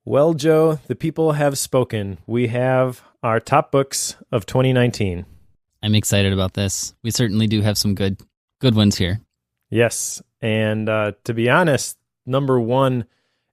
Well, Joe, the people have spoken. We have our top books of 2019. I'm excited about this. We certainly do have some good ones here. Yes, and to be honest, number one,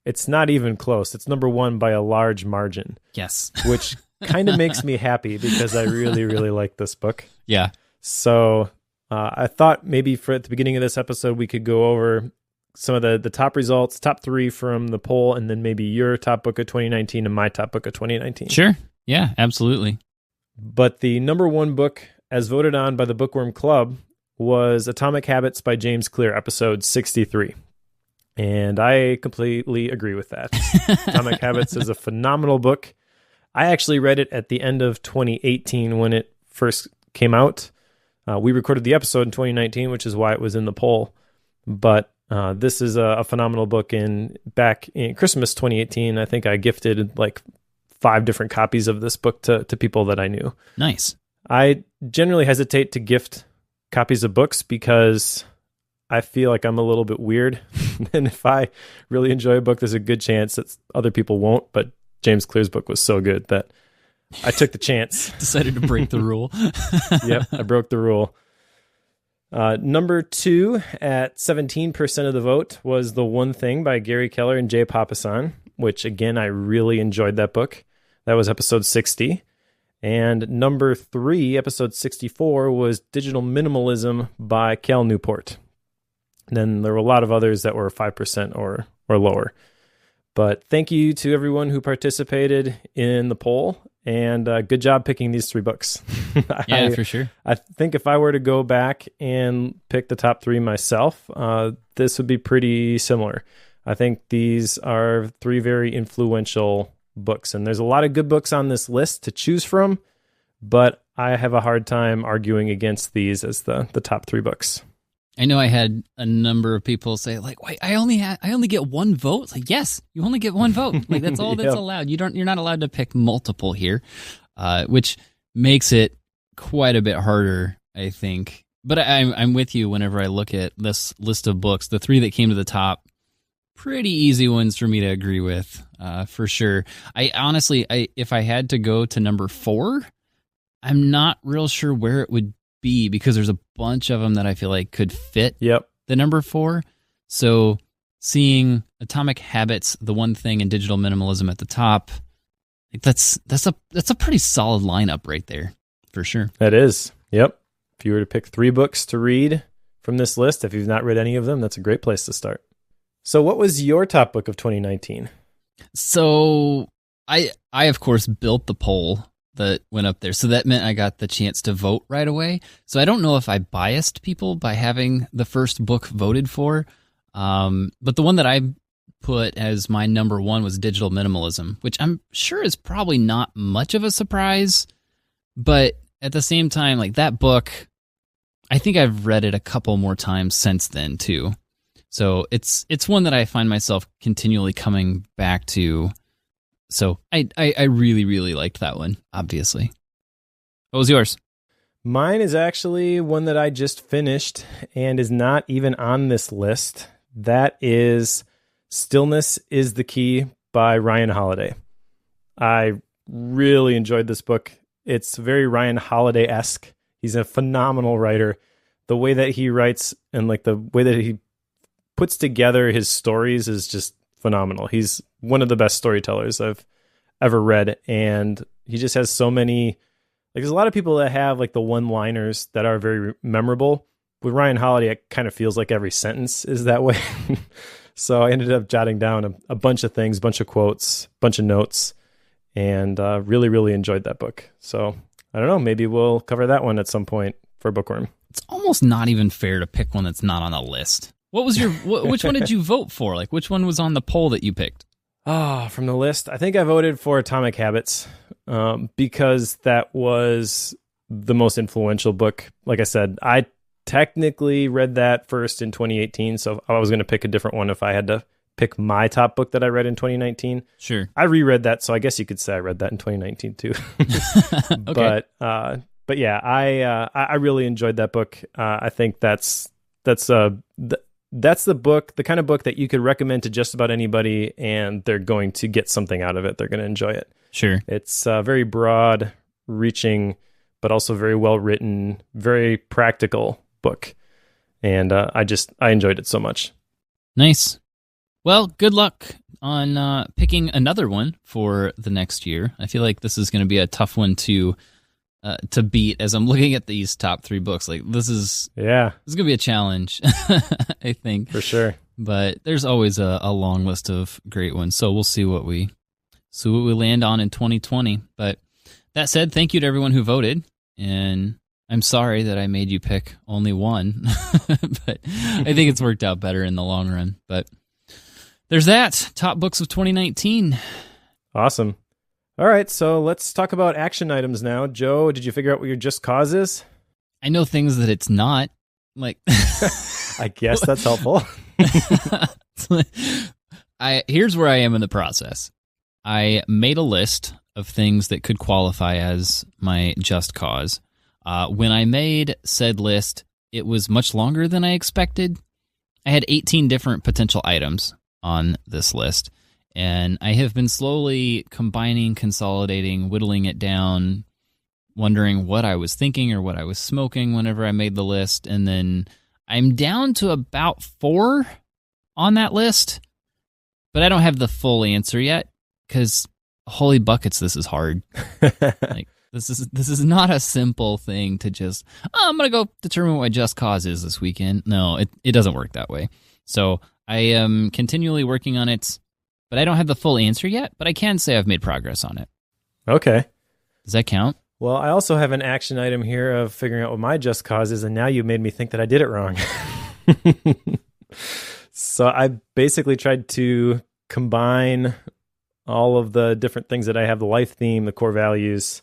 it's not even close. It's number one by a large margin. Yes. Which kind of makes me happy because I really, really like this book. Yeah. So I thought maybe at the beginning of this episode, we could go over some of the top results, top three from the poll, and then maybe your top book of 2019 and my top book of 2019. Sure. Yeah, absolutely. But the number one book, as voted on by the Bookworm Club, was Atomic Habits by James Clear, episode 63. And I completely agree with that. Atomic Habits is a phenomenal book. I actually read it at the end of 2018 when it first came out. We recorded the episode in 2019, which is why it was in the poll. But this is a phenomenal book. And back in Christmas 2018, I think I gifted like 5 different copies of this book to people that I knew. Nice. I generally hesitate to gift copies of books because I feel like I'm a little bit weird. And if I really enjoy a book, there's a good chance that other people won't. But James Clear's book was so good that I took the chance. Decided to break the rule. Yep, I broke the rule. Number 2 at 17% of the vote was The One Thing by Gary Keller and Jay Papasan, which again, I really enjoyed that book. That was episode 60. And number 3, episode 64, was Digital Minimalism by Cal Newport. And then there were a lot of others that were 5% or lower. But thank you to everyone who participated in the poll, and good job picking these 3 books. Yeah, for sure. I think if I were to go back and pick the top 3 myself, this would be pretty similar. I think these are 3 very influential books, and there's a lot of good books on this list to choose from, but I have a hard time arguing against these as the top 3 books. I know I had a number of people say, like, wait, I only get 1 vote. It's like, yes, you only get 1 vote. Like, that's all that's allowed. You're not allowed to pick multiple here, which makes it quite a bit harder, I think. But I'm with you whenever I look at this list of books. The 3 that came to the top, pretty easy ones for me to agree with, for sure. I honestly, if I had to go to number 4, I'm not real sure where it would be because there's a bunch of them that I feel like could fit the number 4. So seeing Atomic Habits, The One Thing, and Digital Minimalism at the top, that's a pretty solid lineup right there, for sure. That is. Yep. If you were to pick 3 books to read from this list, if you've not read any of them, that's a great place to start. So what was your top book of 2019? So I of course built the poll that went up there. So that meant I got the chance to vote right away. So I don't know if I biased people by having the first book voted for. But the one that I put as my number 1 was Digital Minimalism, which I'm sure is probably not much of a surprise. But at the same time, like that book, I think I've read it a couple more times since then too. So it's one that I find myself continually coming back to. So I really, really liked that one, obviously. What was yours? Mine is actually one that I just finished and is not even on this list. That is Stillness is the Key by Ryan Holiday. I really enjoyed this book. It's very Ryan Holiday-esque. He's a phenomenal writer. The way that he writes and like the way that he puts together his stories is just phenomenal. He's one of the best storytellers I've ever read, and he just has so many, like there's a lot of people that have like the one-liners that are very memorable. With Ryan Holiday, it kind of feels like every sentence is that way. So I ended up jotting down a bunch of things, bunch of quotes, bunch of notes, and really, really enjoyed that book. So I don't know, maybe we'll cover that one at some point for Bookworm. It's almost not even fair to pick one that's not on the list. What was your? Which one did you vote for? Like, which one was on the poll that you picked? From the list, I think I voted for Atomic Habits because that was the most influential book. Like I said, I technically read that first in 2018, so I was going to pick a different one if I had to pick my top book that I read in 2019. Sure. I reread that, so I guess you could say I read that in 2019 too. Okay. But yeah, I really enjoyed that book. I think that's that's the kind of book that you could recommend to just about anybody, and they're going to get something out of it. They're going to enjoy it. Sure. It's very broad reaching, but also very well written, very practical book. And I enjoyed it so much. Nice. Well, good luck on picking another one for the next year. I feel like this is going to be a tough one to beat as I'm looking at these top 3 books. Like this is going to be a challenge, I think. For sure. But there's always a long list of great ones. So we'll see what we land on in 2020. But that said, thank you to everyone who voted. And I'm sorry that I made you pick only one, but I think it's worked out better in the long run. But there's that. Top books of 2019. Awesome. All right, so let's talk about action items now. Joe, did you figure out what your just cause is? I know things that it's not. Like, I guess that's helpful. Here's where I am in the process. I made a list of things that could qualify as my just cause. When I made said list, it was much longer than I expected. I had 18 different potential items on this list, and I have been slowly combining, consolidating, whittling it down, wondering what I was thinking or what I was smoking whenever I made the list, and then I'm down to about 4 on that list, but I don't have the full answer yet, because holy buckets, this is hard. Like, this is not a simple thing to just, I'm going to go determine what my just cause is this weekend. No, it doesn't work that way. So I am continually working on it, but I don't have the full answer yet, but I can say I've made progress on it. Okay. Does that count? Well, I also have an action item here of figuring out what my just cause is, and now you made me think that I did it wrong. So I basically tried to combine all of the different things that I have, the life theme, the core values,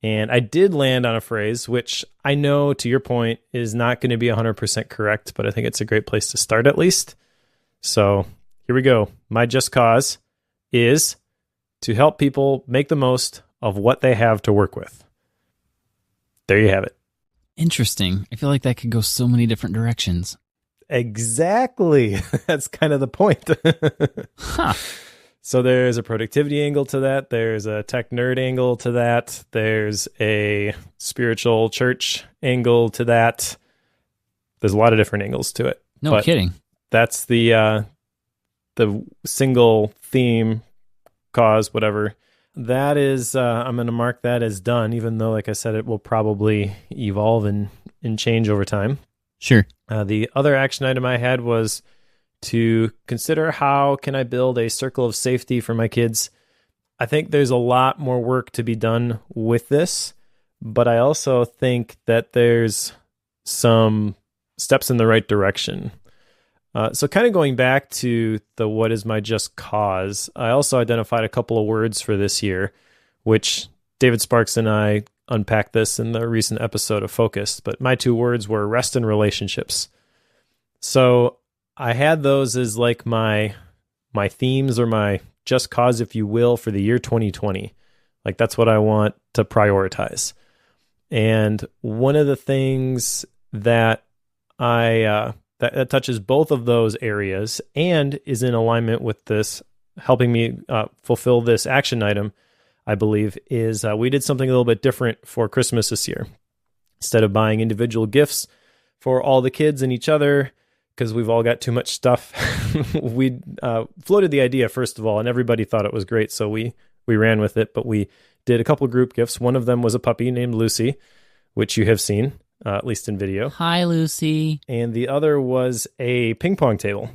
and I did land on a phrase, which I know, to your point, is not going to be 100% correct, but I think it's a great place to start at least. So here we go. My just cause is to help people make the most of what they have to work with. There you have it. Interesting. I feel like that could go so many different directions. Exactly. That's kind of the point. Huh. So there's a productivity angle to that. There's a tech nerd angle to that. There's a spiritual church angle to that. There's a lot of different angles to it. No kidding. That's the single theme, cause, whatever. That is, I'm going to mark that as done, even though, like I said, it will probably evolve and change over time. Sure. The other action item I had was to consider how can I build a circle of safety for my kids. I think there's a lot more work to be done with this, but I also think that there's some steps in the right direction. So kind of going back to the what is my just cause, I also identified a couple of words for this year, which David Sparks and I unpacked this in the recent episode of Focused, but my 2 words were rest and relationships. So I had those as like my themes or my just cause, if you will, for the year 2020. Like that's what I want to prioritize. And one of the things that that touches both of those areas and is in alignment with this, helping me fulfill this action item, I believe, is we did something a little bit different for Christmas this year. Instead of buying individual gifts for all the kids and each other, because we've all got too much stuff, we floated the idea, first of all, and everybody thought it was great, so we ran with it. But we did a couple group gifts. One of them was a puppy named Lucy, which you have seen, at least in video. Hi, Lucy. And the other was a ping pong table.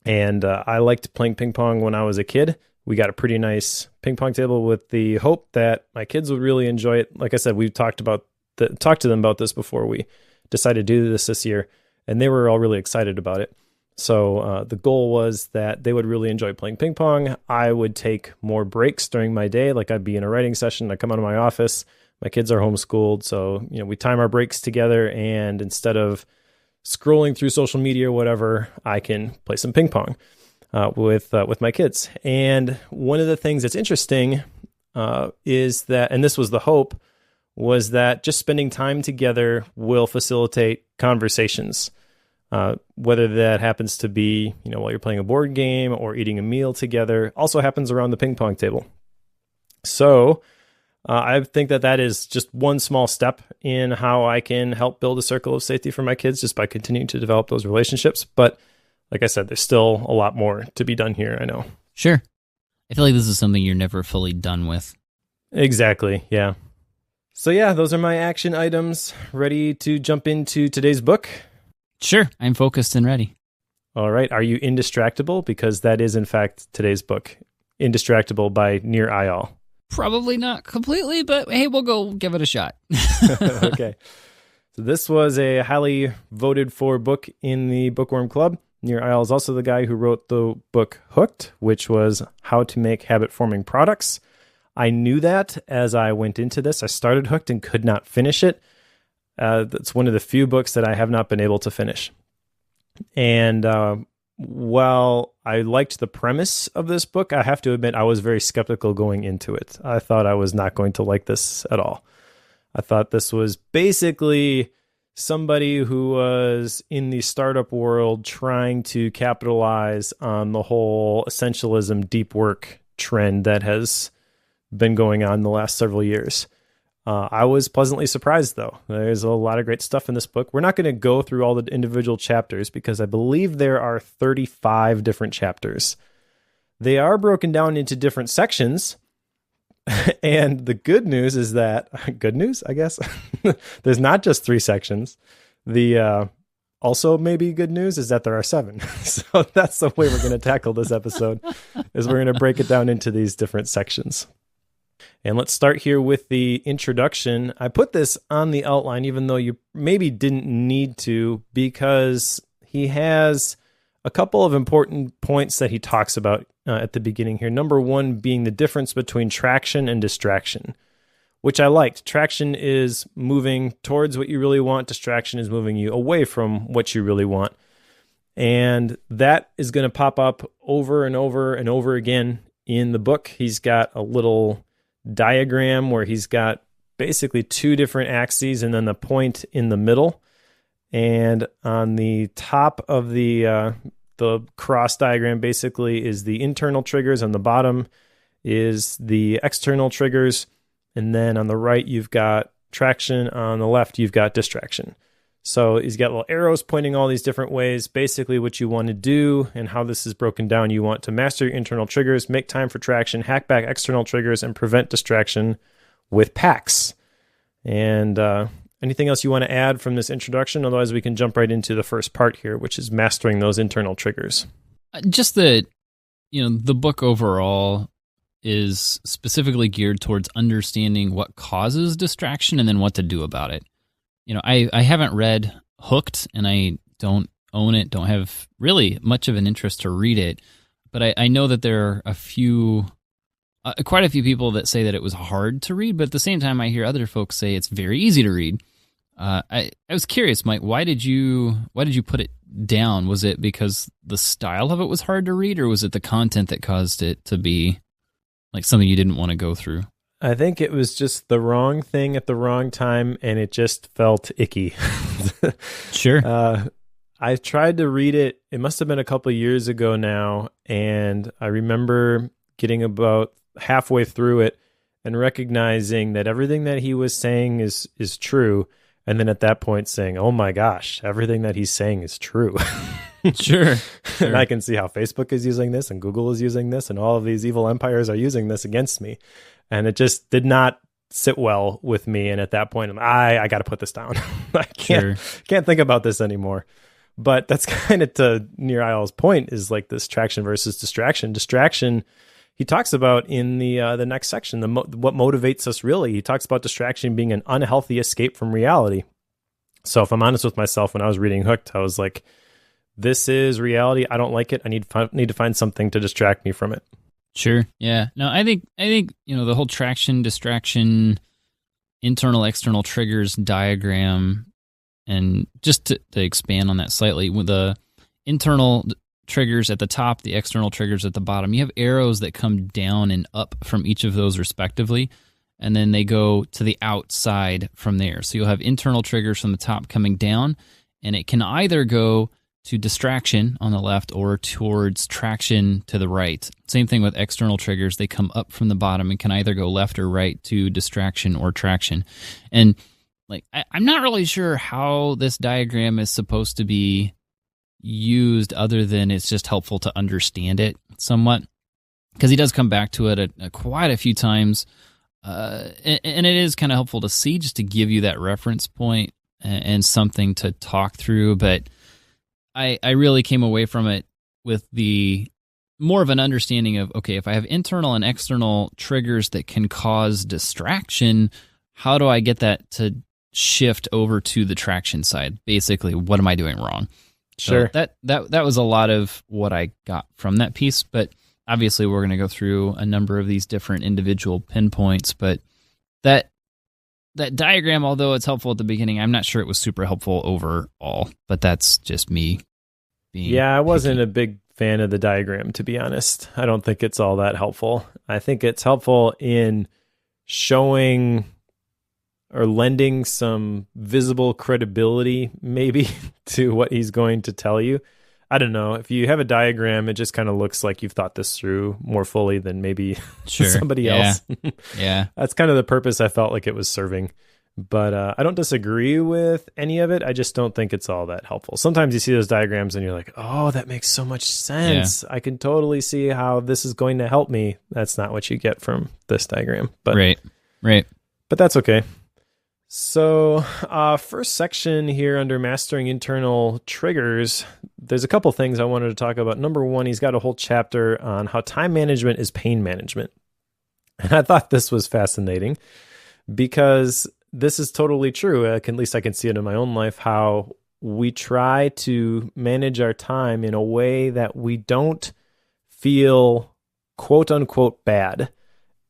And I liked playing ping pong when I was a kid. We got a pretty nice ping pong table with the hope that my kids would really enjoy it. Like I said, we talked to them about this before we decided to do this year, and they were all really excited about it. So the goal was that they would really enjoy playing ping pong. I would take more breaks during my day. Like I'd be in a writing session. I'd come out of my office. My kids are homeschooled. So, we time our breaks together, and instead of scrolling through social media or whatever, I can play some ping pong with my kids. And one of the things that's interesting is that, and this was the hope, was that just spending time together will facilitate conversations. Whether that happens to be, while you're playing a board game or eating a meal together, also happens around the ping pong table. So I think that is just one small step in how I can help build a circle of safety for my kids, just by continuing to develop those relationships. But like I said, there's still a lot more to be done here, I know. Sure. I feel like this is something you're never fully done with. Exactly, yeah. So yeah, those are my action items. Ready to jump into today's book? Sure, I'm focused and ready. All right, are you Indistractable? Because that is, in fact, today's book, Indistractable by Nir Eyal. Probably not completely, but hey, we'll go give it a shot. Okay. So this was a highly voted for book in the Bookworm Club. Nir Eyal is also the guy who wrote the book Hooked, which was how to make habit-forming products. I knew that as I went into this. I started Hooked and could not finish it. That's one of the few books that I have not been able to finish. And while I liked the premise of this book, I have to admit I was very skeptical going into it. I thought I was not going to like this at all. I thought this was basically somebody who was in the startup world trying to capitalize on the whole essentialism deep work trend that has been going on the last several years. I was pleasantly surprised, though. There's a lot of great stuff in this book. We're not going to go through all the individual chapters because I believe there are 35 different chapters. They are broken down into different sections. And the good news is that, good news, I guess, there's not just 3 sections. The also maybe good news is that there are 7. So that's the way we're going to tackle this episode, is we're going to break it down into these different sections. And let's start here with the introduction. I put this on the outline, even though you maybe didn't need to, because he has a couple of important points that he talks about at the beginning here. Number 1 being the difference between traction and distraction, which I liked. Traction is moving towards what you really want. Distraction is moving you away from what you really want. And that is going to pop up over and over and over again in the book. He's got a little diagram where he's got basically 2 different axes and then the point in the middle. And on the top of the cross diagram basically is the internal triggers. On the bottom is the external triggers. And then on the right, you've got traction. On the left, you've got distraction. So he's got little arrows pointing all these different ways. Basically what you want to do and how this is broken down, you want to master your internal triggers, make time for traction, hack back external triggers, and prevent distraction with packs. And anything else you want to add from this introduction? Otherwise, we can jump right into the first part here, which is mastering those internal triggers. Just that, the book overall is specifically geared towards understanding what causes distraction and then what to do about it. I haven't read Hooked, and I don't own it, don't have really much of an interest to read it, but I know that there are quite a few people that say that it was hard to read, but at the same time, I hear other folks say it's very easy to read. I was curious, Mike, why did you put it down? Was it because the style of it was hard to read, or was it the content that caused it to be like something you didn't want to go through? I think it was just the wrong thing at the wrong time, and it just felt icky. Sure. I tried to read it. It must have been a couple of years ago now, and I remember getting about halfway through it and recognizing that everything that he was saying is true, and then at that point saying, "Oh my gosh, everything that he's saying is true." Sure. And I can see how Facebook is using this, and Google is using this, and all of these evil empires are using this against me. And it just did not sit well with me. And at that point, I got to put this down. I can't think about this anymore. But that's kind of to Nir Eyal's point, is like this traction versus distraction. Distraction, he talks about in the next section, what motivates us really. He talks about distraction being an unhealthy escape from reality. So if I'm honest with myself, when I was reading Hooked, I was like, this is reality. I don't like it. I need to find something to distract me from it. Sure. Yeah. No, I think the whole traction, distraction, internal, external triggers diagram, and just to expand on that slightly, with the internal triggers at the top, the external triggers at the bottom, you have arrows that come down and up from each of those respectively, and then they go to the outside from there. So you'll have internal triggers from the top coming down, and it can either go to distraction on the left or towards traction to the right. Same thing with external triggers. They come up from the bottom and can either go left or right to distraction or traction. And like, I'm not really sure how this diagram is supposed to be used other than it's just helpful to understand it somewhat, because he does come back to it quite a few times. And it is kind of helpful to see, just to give you that reference point and something to talk through. But I really came away from it with the more of an understanding of, okay, if I have internal and external triggers that can cause distraction, how do I get that to shift over to the traction side? Basically, what am I doing wrong? Sure. So that was a lot of what I got from that piece, but obviously we're going to go through a number of these different individual pinpoints. But that diagram, although it's helpful at the beginning, I'm not sure it was super helpful overall, but that's just me being I wasn't picky. a big fan of the diagram, to be honest. I don't think it's all that helpful. I think it's helpful in showing or lending some visible credibility maybe to what he's going to tell you. I don't know. If you have a diagram, it just kind of looks like you've thought this through more fully than maybe somebody else. Yeah. That's kind of the purpose I felt like it was serving. But I don't disagree with any of it. I just don't think it's all that helpful. Sometimes you see those diagrams and you're like, oh, that makes so much sense. I can totally see how this is going to help me. That's not what you get from this diagram. But Right. But that's okay. So first section here under mastering internal triggers, there's a couple things I wanted to talk about. Number one, he's got a whole chapter on how time management is pain management. And I thought this was fascinating because this is totally true. At least I can see it in my own life, how we try to manage our time in a way that we don't feel quote unquote bad.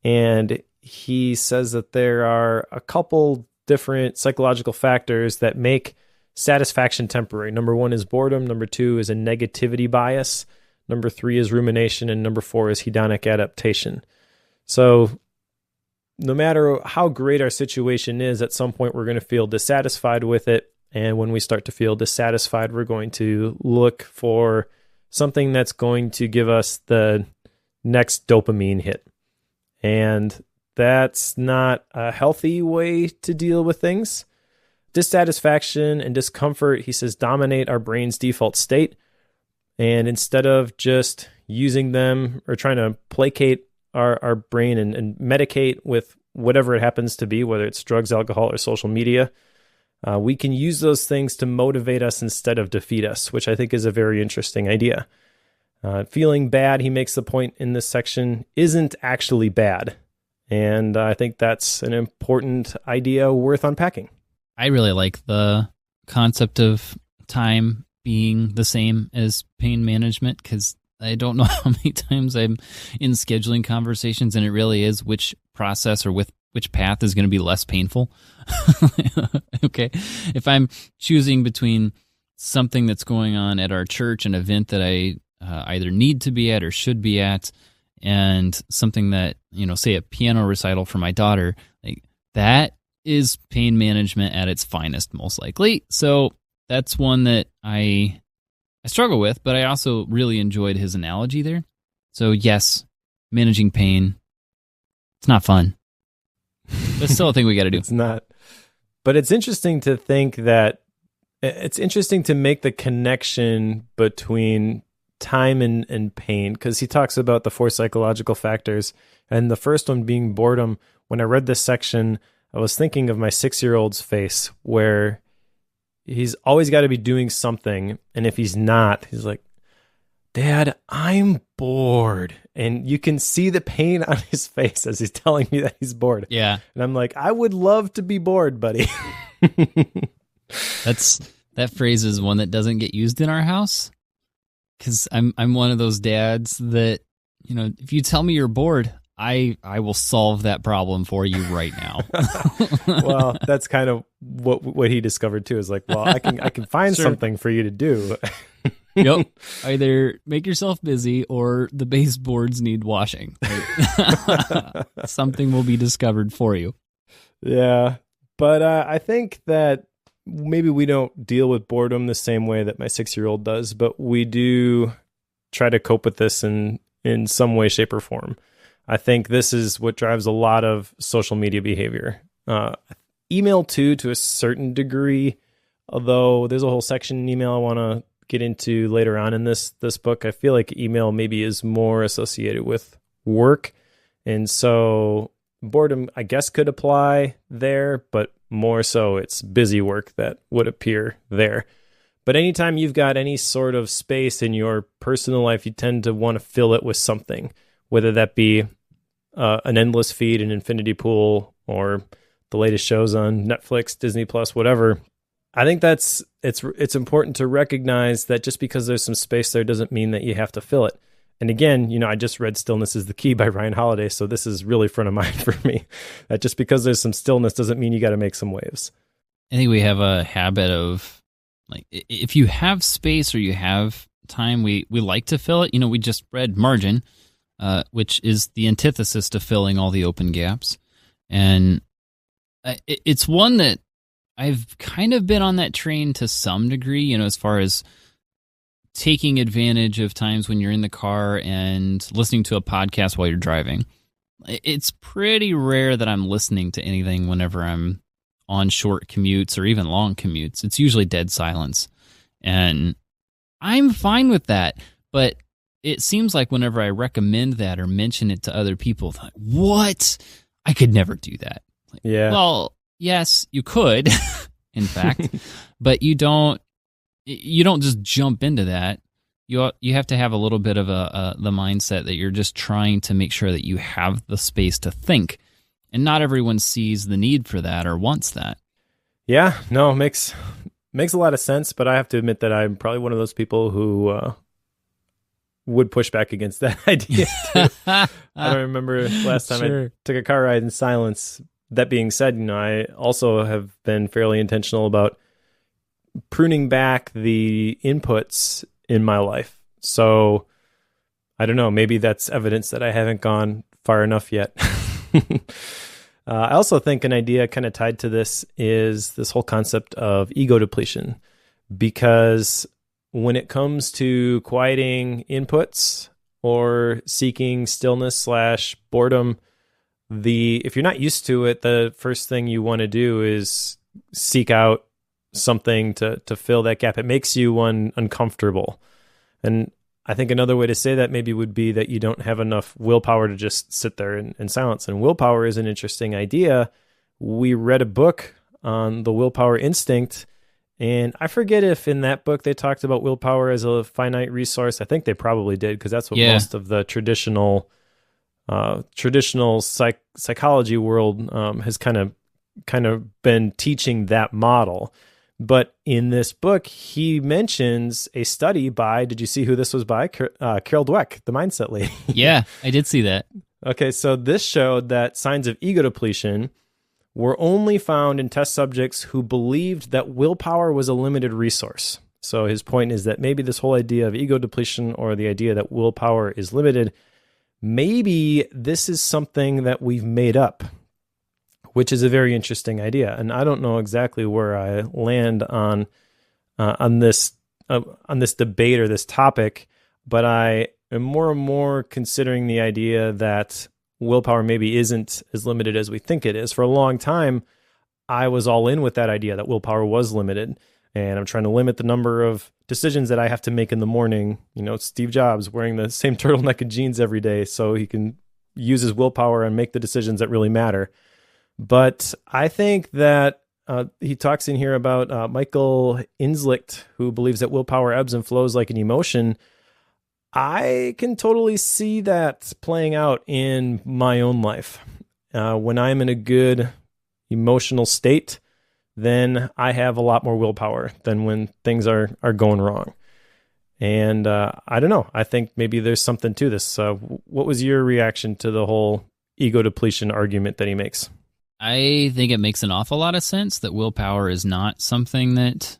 And he says that there are a couple different psychological factors that make satisfaction temporary. Number one is boredom. Number two is a negativity bias. Number three is rumination. And number four is hedonic adaptation. So no matter how great our situation is, at some point we're going to feel dissatisfied with it. And when we start to feel dissatisfied, we're going to look for something that's going to give us the next dopamine hit. And that's not a healthy way to deal with things. Dissatisfaction and discomfort, he says, dominate our brain's default state. And instead of just using them or trying to placate our brain and medicate with whatever it happens to be, whether it's drugs, alcohol, or social media, we can use those things to motivate us instead of defeat us, which I think is a very interesting idea. Feeling bad, he makes the point in this section, isn't actually bad. And I think that's an important idea worth unpacking. I really like the concept of time being the same as pain management, because I don't know how many times I'm in scheduling conversations and it really is which process or with which path is going to be less painful. Okay. If I'm choosing between something that's going on at our church, an event that I either need to be at or should be at, and something that, say a piano recital for my daughter, like that is pain management at its finest, most likely. So that's one that I struggle with, but I also really enjoyed his analogy there. So yes, managing pain, it's not fun. That's still a thing we got to do. It's not. But it's interesting to think that it's interesting to make the connection between time and pain, because he talks about the four psychological factors, and the first one being boredom. When I read this section, I was thinking of my 6-year-old's face, where he's always got to be doing something, and if he's not, he's like, Dad, I'm bored. And you can see the pain on his face as he's telling me that he's bored. Yeah. And I'm like, I would love to be bored, buddy. That phrase is one that doesn't get used in our house, because I'm one of those dads that, if you tell me you're bored, I will solve that problem for you right now. Well, that's kind of what he discovered too, is like, well, I can find something for you to do. Yep. Either make yourself busy or the baseboards need washing. Right? Something will be discovered for you. Yeah. But I think that maybe we don't deal with boredom the same way that my 6-year-old does, but we do try to cope with this in some way, shape, or form. I think this is what drives a lot of social media behavior. Email too, to a certain degree, although there's a whole section in email I want to get into later on in this book. I feel like email maybe is more associated with work, and so boredom, I guess, could apply there, but more so it's busy work that would appear there. But anytime you've got any sort of space in your personal life, you tend to want to fill it with something, whether that be an endless feed, an infinity pool, or the latest shows on Netflix, Disney Plus, whatever. I think it's important to recognize that just because there's some space there doesn't mean that you have to fill it. And again, I just read Stillness is the Key by Ryan Holiday, so this is really front of mind for me. That just because there's some stillness doesn't mean you got to make some waves. I think we have a habit of, like, if you have space or you have time, we like to fill it. We just read Margin, which is the antithesis to filling all the open gaps. And it's one that I've kind of been on that train to some degree, as far as taking advantage of times when you're in the car and listening to a podcast while you're driving. It's pretty rare that I'm listening to anything whenever I'm on short commutes or even long commutes. It's usually dead silence. And I'm fine with that. But it seems like whenever I recommend that or mention it to other people, like, what? I could never do that. Like, yeah. Well, yes, you could, in fact, but you don't just jump into that. You have to have a little bit of the mindset that you're just trying to make sure that you have the space to think. And not everyone sees the need for that or wants that. Yeah, no, makes a lot of sense, but I have to admit that I'm probably one of those people who would push back against that idea too. I don't remember last time I took a car ride in silence. That being said, I also have been fairly intentional about pruning back the inputs in my life. So I don't know, maybe that's evidence that I haven't gone far enough yet. I also think an idea kind of tied to this is this whole concept of ego depletion, because when it comes to quieting inputs or seeking stillness / boredom, if you're not used to it, the first thing you want to do is seek out something to fill that gap. It makes you uncomfortable. And I think another way to say that maybe would be that you don't have enough willpower to just sit there in silence. And willpower is an interesting idea. We read a book on the willpower instinct, and I forget if in that book they talked about willpower as a finite resource. I think they probably did, because that's what most of the traditional psychology world has kind of been teaching that model. But in this book, he mentions a study by, did you see who this was by? Carol Dweck, the mindset lady. Yeah, I did see that. Okay, so this showed that signs of ego depletion were only found in test subjects who believed that willpower was a limited resource. So his point is that maybe this whole idea of ego depletion, or the idea that willpower is limited, maybe this is something that we've made up, which is a very interesting idea. And I don't know exactly where I land on this debate or this topic, but I am more and more considering the idea that willpower maybe isn't as limited as we think it is. For a long time, I was all in with that idea that willpower was limited, and I'm trying to limit the number of decisions that I have to make in the morning. Steve Jobs wearing the same turtleneck and jeans every day so he can use his willpower and make the decisions that really matter. But I think that he talks in here about Michael Inslicht, who believes that willpower ebbs and flows like an emotion. I can totally see that playing out in my own life. When I'm in a good emotional state, then I have a lot more willpower than when things are going wrong. And I don't know. I think maybe there's something to this. What was your reaction to the whole ego depletion argument that he makes? I think it makes an awful lot of sense that willpower is not something that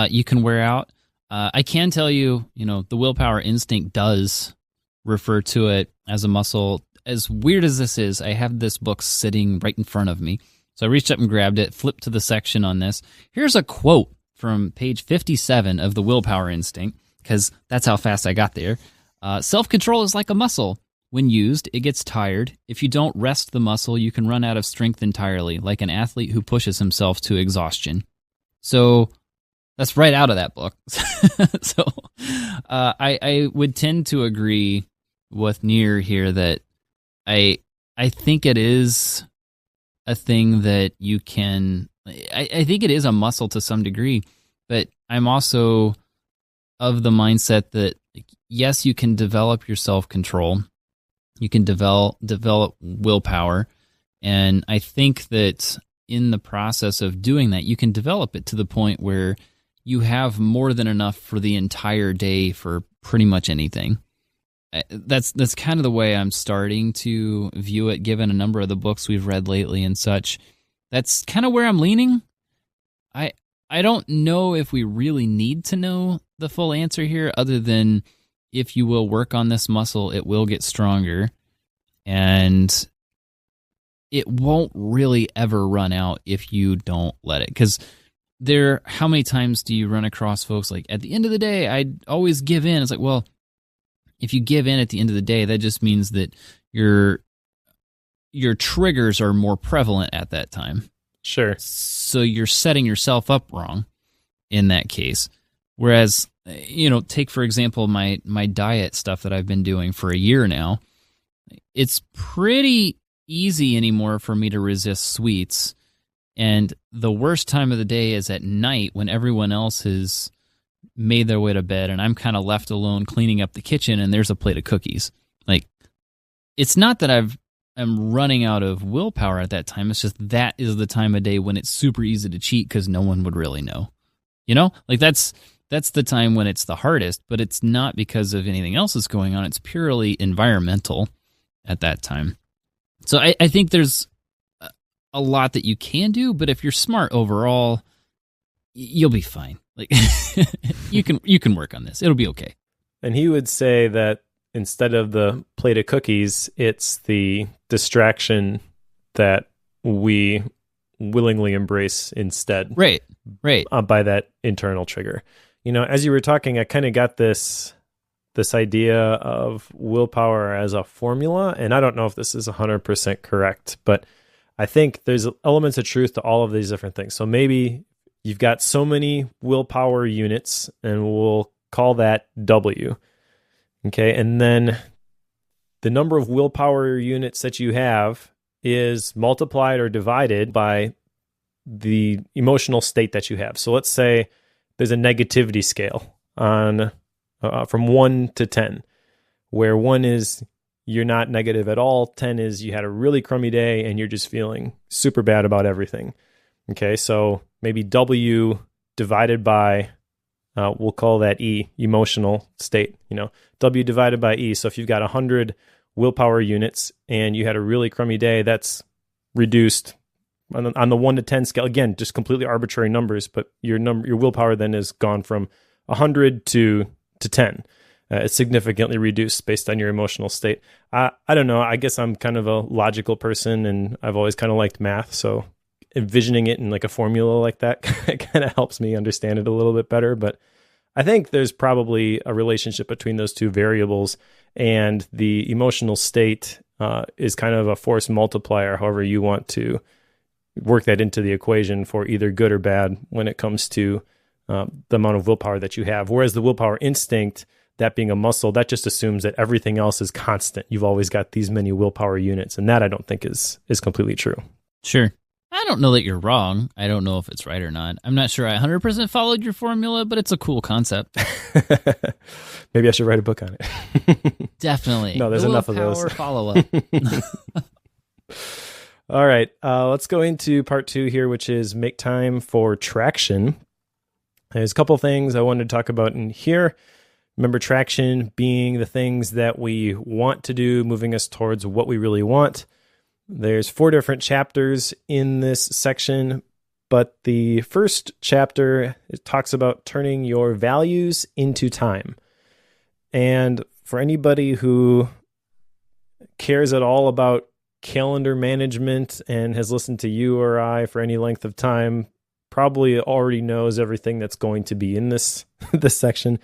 you can wear out. I can tell you, the willpower instinct does refer to it as a muscle. As weird as this is, I have this book sitting right in front of me, So I reached up and grabbed it, flipped to the section on this. Here's a quote from page 57 of the Willpower Instinct, because that's how fast I got there. Self-control is like a muscle. When used, it gets tired. If you don't rest the muscle, you can run out of strength entirely, like an athlete who pushes himself to exhaustion. So that's right out of that book. So I would tend to agree with Nir here that I think it is a thing that you can... I think it is a muscle to some degree, but I'm also of the mindset that, yes, you can develop your self-control. You can develop willpower. And I think that in the process of doing that, you can develop it to the point where you have more than enough for the entire day for pretty much anything. That's kind of the way I'm starting to view it, given a number of the books we've read lately and such. That's kind of where I'm leaning. I don't know if we really need to know the full answer here, other than if you will work on this muscle, it will get stronger, and it won't really ever run out if you don't let it. Because how many times do you run across folks like, at the end of the day, I'd always give in? It's like, well, if you give in at the end of the day, that just means that your triggers are more prevalent at that time. Sure. So you're setting yourself up wrong in that case. Whereas, take, for example, my diet stuff that I've been doing for a year now. It's pretty easy anymore for me to resist sweets. And the worst time of the day is at night when everyone else has made their way to bed and I'm kind of left alone cleaning up the kitchen and there's a plate of cookies. Like, it's not that I'm running out of willpower at that time. It's just that is the time of day when it's super easy to cheat because no one would really know. Like that's the time when it's the hardest, but it's not because of anything else that's going on. It's purely environmental at that time. So I think there's a lot that you can do, but if you're smart overall, you'll be fine. Like you can work on this. It'll be okay. And he would say that instead of the plate of cookies, it's the distraction that we willingly embrace instead. Right. By that internal trigger. As you were talking, I kind of got this idea of willpower as a formula, and I don't know if this is 100% correct, but I think there's elements of truth to all of these different things. So maybe you've got so many willpower units, and we'll call that W. Okay, and then the number of willpower units that you have is multiplied or divided by the emotional state that you have. So let's say there's a negativity scale on from 1 to 10, where 1 is you're not negative at all, 10 is you had a really crummy day and you're just feeling super bad about everything. Okay, so maybe W divided by we'll call that E, emotional state, W divided by E. So if you've got 100 willpower units and you had a really crummy day, that's reduced on the 1 to 10 scale. Again, just completely arbitrary numbers, but your willpower then is gone from 100 to 10. It's significantly reduced based on your emotional state. I don't know. I guess I'm kind of a logical person and I've always kind of liked math. So envisioning it in like a formula like that kind of helps me understand it a little bit better. But I think there's probably a relationship between those two variables, and the emotional state is kind of a force multiplier, however you want to work that into the equation for either good or bad when it comes to the amount of willpower that you have. Whereas the willpower instinct, that being a muscle, that just assumes that everything else is constant. You've always got these many willpower units, and that I don't think is completely true. Sure. I don't know that you're wrong. I don't know if it's right or not. I'm not sure I 100% followed your formula, but it's a cool concept. Maybe I should write a book on it. Definitely. No, there's enough of those. Follow-up. All right. Let's go into part 2 here, which is make time for traction. There's a couple things I wanted to talk about in here. Remember, traction being the things that we want to do, moving us towards what we really want. There's 4 different chapters in this section, but the first chapter, it talks about turning your values into time. And for anybody who cares at all about calendar management and has listened to you or I for any length of time probably already knows everything that's going to be in this this section.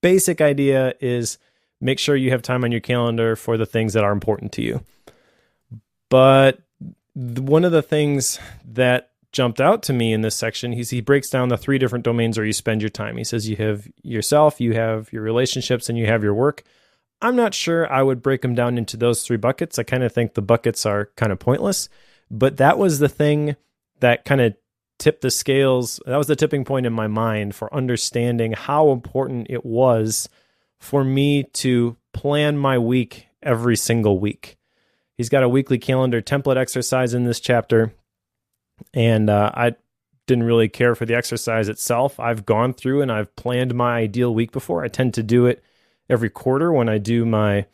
Basic idea is make sure you have time on your calendar for the things that are important to you. But one of the things that jumped out to me in this section, he breaks down the 3 different domains where you spend your time. He says you have yourself, you have your relationships, and you have your work. I'm not sure I would break them down into those 3 buckets. I kind of think the buckets are kind of pointless, but that was the thing that kind of tipped the scales. That was the tipping point in my mind for understanding how important it was for me to plan my week every single week. He's got a weekly calendar template exercise in this chapter, and I didn't really care for the exercise itself. I've gone through and I've planned my ideal week before. I tend to do it every quarter when I do my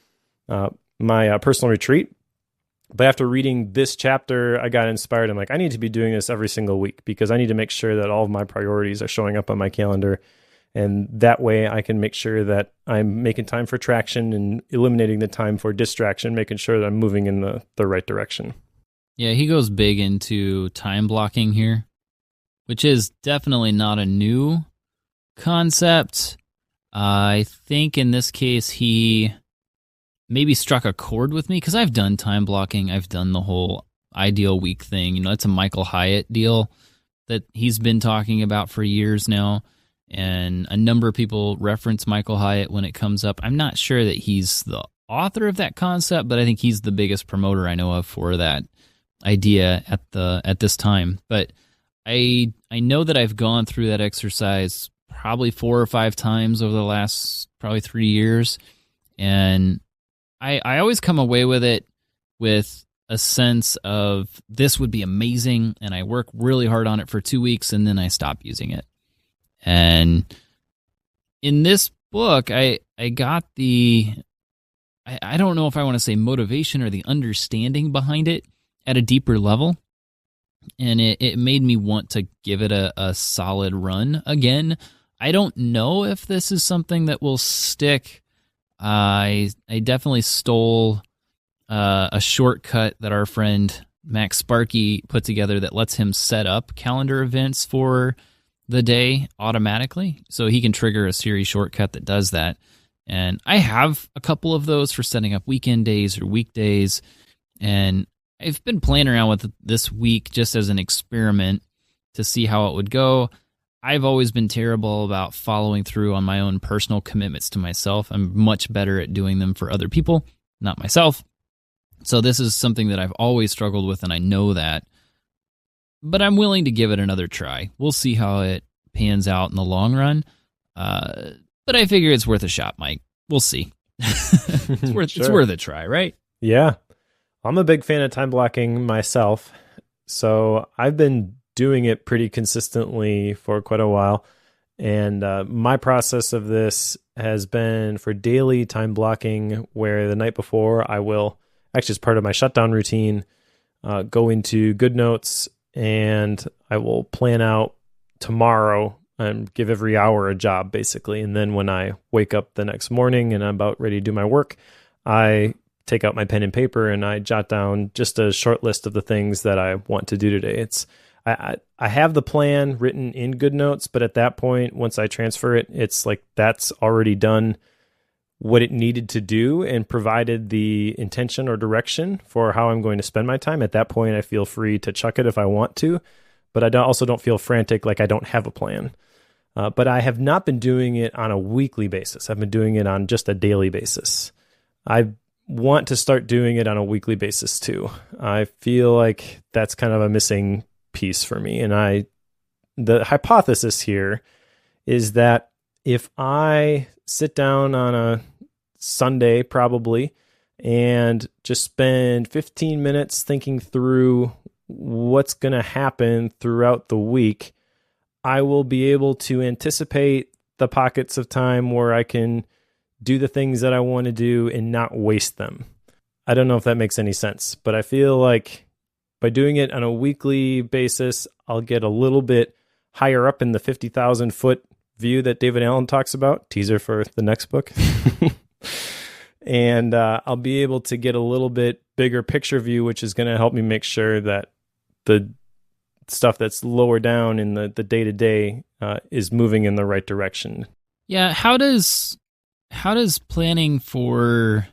personal retreat. But after reading this chapter, I got inspired. I'm like, I need to be doing this every single week because I need to make sure that all of my priorities are showing up on my calendar. And that way I can make sure that I'm making time for traction and eliminating the time for distraction, making sure that I'm moving in the right direction. Yeah, he goes big into time blocking here, which is definitely not a new concept. I think in this case, he maybe struck a chord with me because I've done time blocking. I've done the whole ideal week thing. It's a Michael Hyatt deal that he's been talking about for years now. And a number of people reference Michael Hyatt when it comes up. I'm not sure that he's the author of that concept, but I think he's the biggest promoter I know of for that idea at this time. But I know that I've gone through that exercise probably 4 or 5 times over the last probably 3 years. And I always come away with it with a sense of this would be amazing, and I work really hard on it for 2 weeks, and then I stop using it. And in this book, I got I don't know if I want to say motivation or the understanding behind it at a deeper level. And it made me want to give it a solid run again. I don't know if this is something that will stick. I definitely stole a shortcut that our friend Max Sparky put together that lets him set up calendar events for the day automatically. So he can trigger a Siri shortcut that does that. And I have a couple of those for setting up weekend days or weekdays. And I've been playing around with this week just as an experiment to see how it would go. I've always been terrible about following through on my own personal commitments to myself. I'm much better at doing them for other people, not myself. So this is something that I've always struggled with, and I know that. But I'm willing to give it another try. We'll see how it pans out in the long run. But I figure it's worth a shot, Mike. We'll see. It's worth a try, right? Yeah. I'm a big fan of time blocking myself. So I've been doing it pretty consistently for quite a while. And my process of this has been for daily time blocking, where the night before I will, actually as part of my shutdown routine, go into GoodNotes, and I will plan out tomorrow and give every hour a job, basically. And then when I wake up the next morning and I'm about ready to do my work, I take out my pen and paper and I jot down just a short list of the things that I want to do today. I have the plan written in GoodNotes, but at that point, once I transfer it, it's like that's already done what it needed to do and provided the intention or direction for how I'm going to spend my time. At that point, I feel free to chuck it if I want to, but I also don't feel frantic like I don't have a plan. But I have not been doing it on a weekly basis. I've been doing it on just a daily basis. I want to start doing it on a weekly basis too. I feel like that's kind of a missing piece for me. And the hypothesis here is that if I sit down on a Sunday probably and just spend 15 minutes thinking through what's going to happen throughout the week, I will be able to anticipate the pockets of time where I can do the things that I want to do and not waste them. I don't know if that makes any sense, but I feel like by doing it on a weekly basis, I'll get a little bit higher up in the 50,000 foot view that David Allen talks about, teaser for the next book. And I'll be able to get a little bit bigger picture view, which is going to help me make sure that the stuff that's lower down in the day-to-day is moving in the right direction. Yeah, how does planning for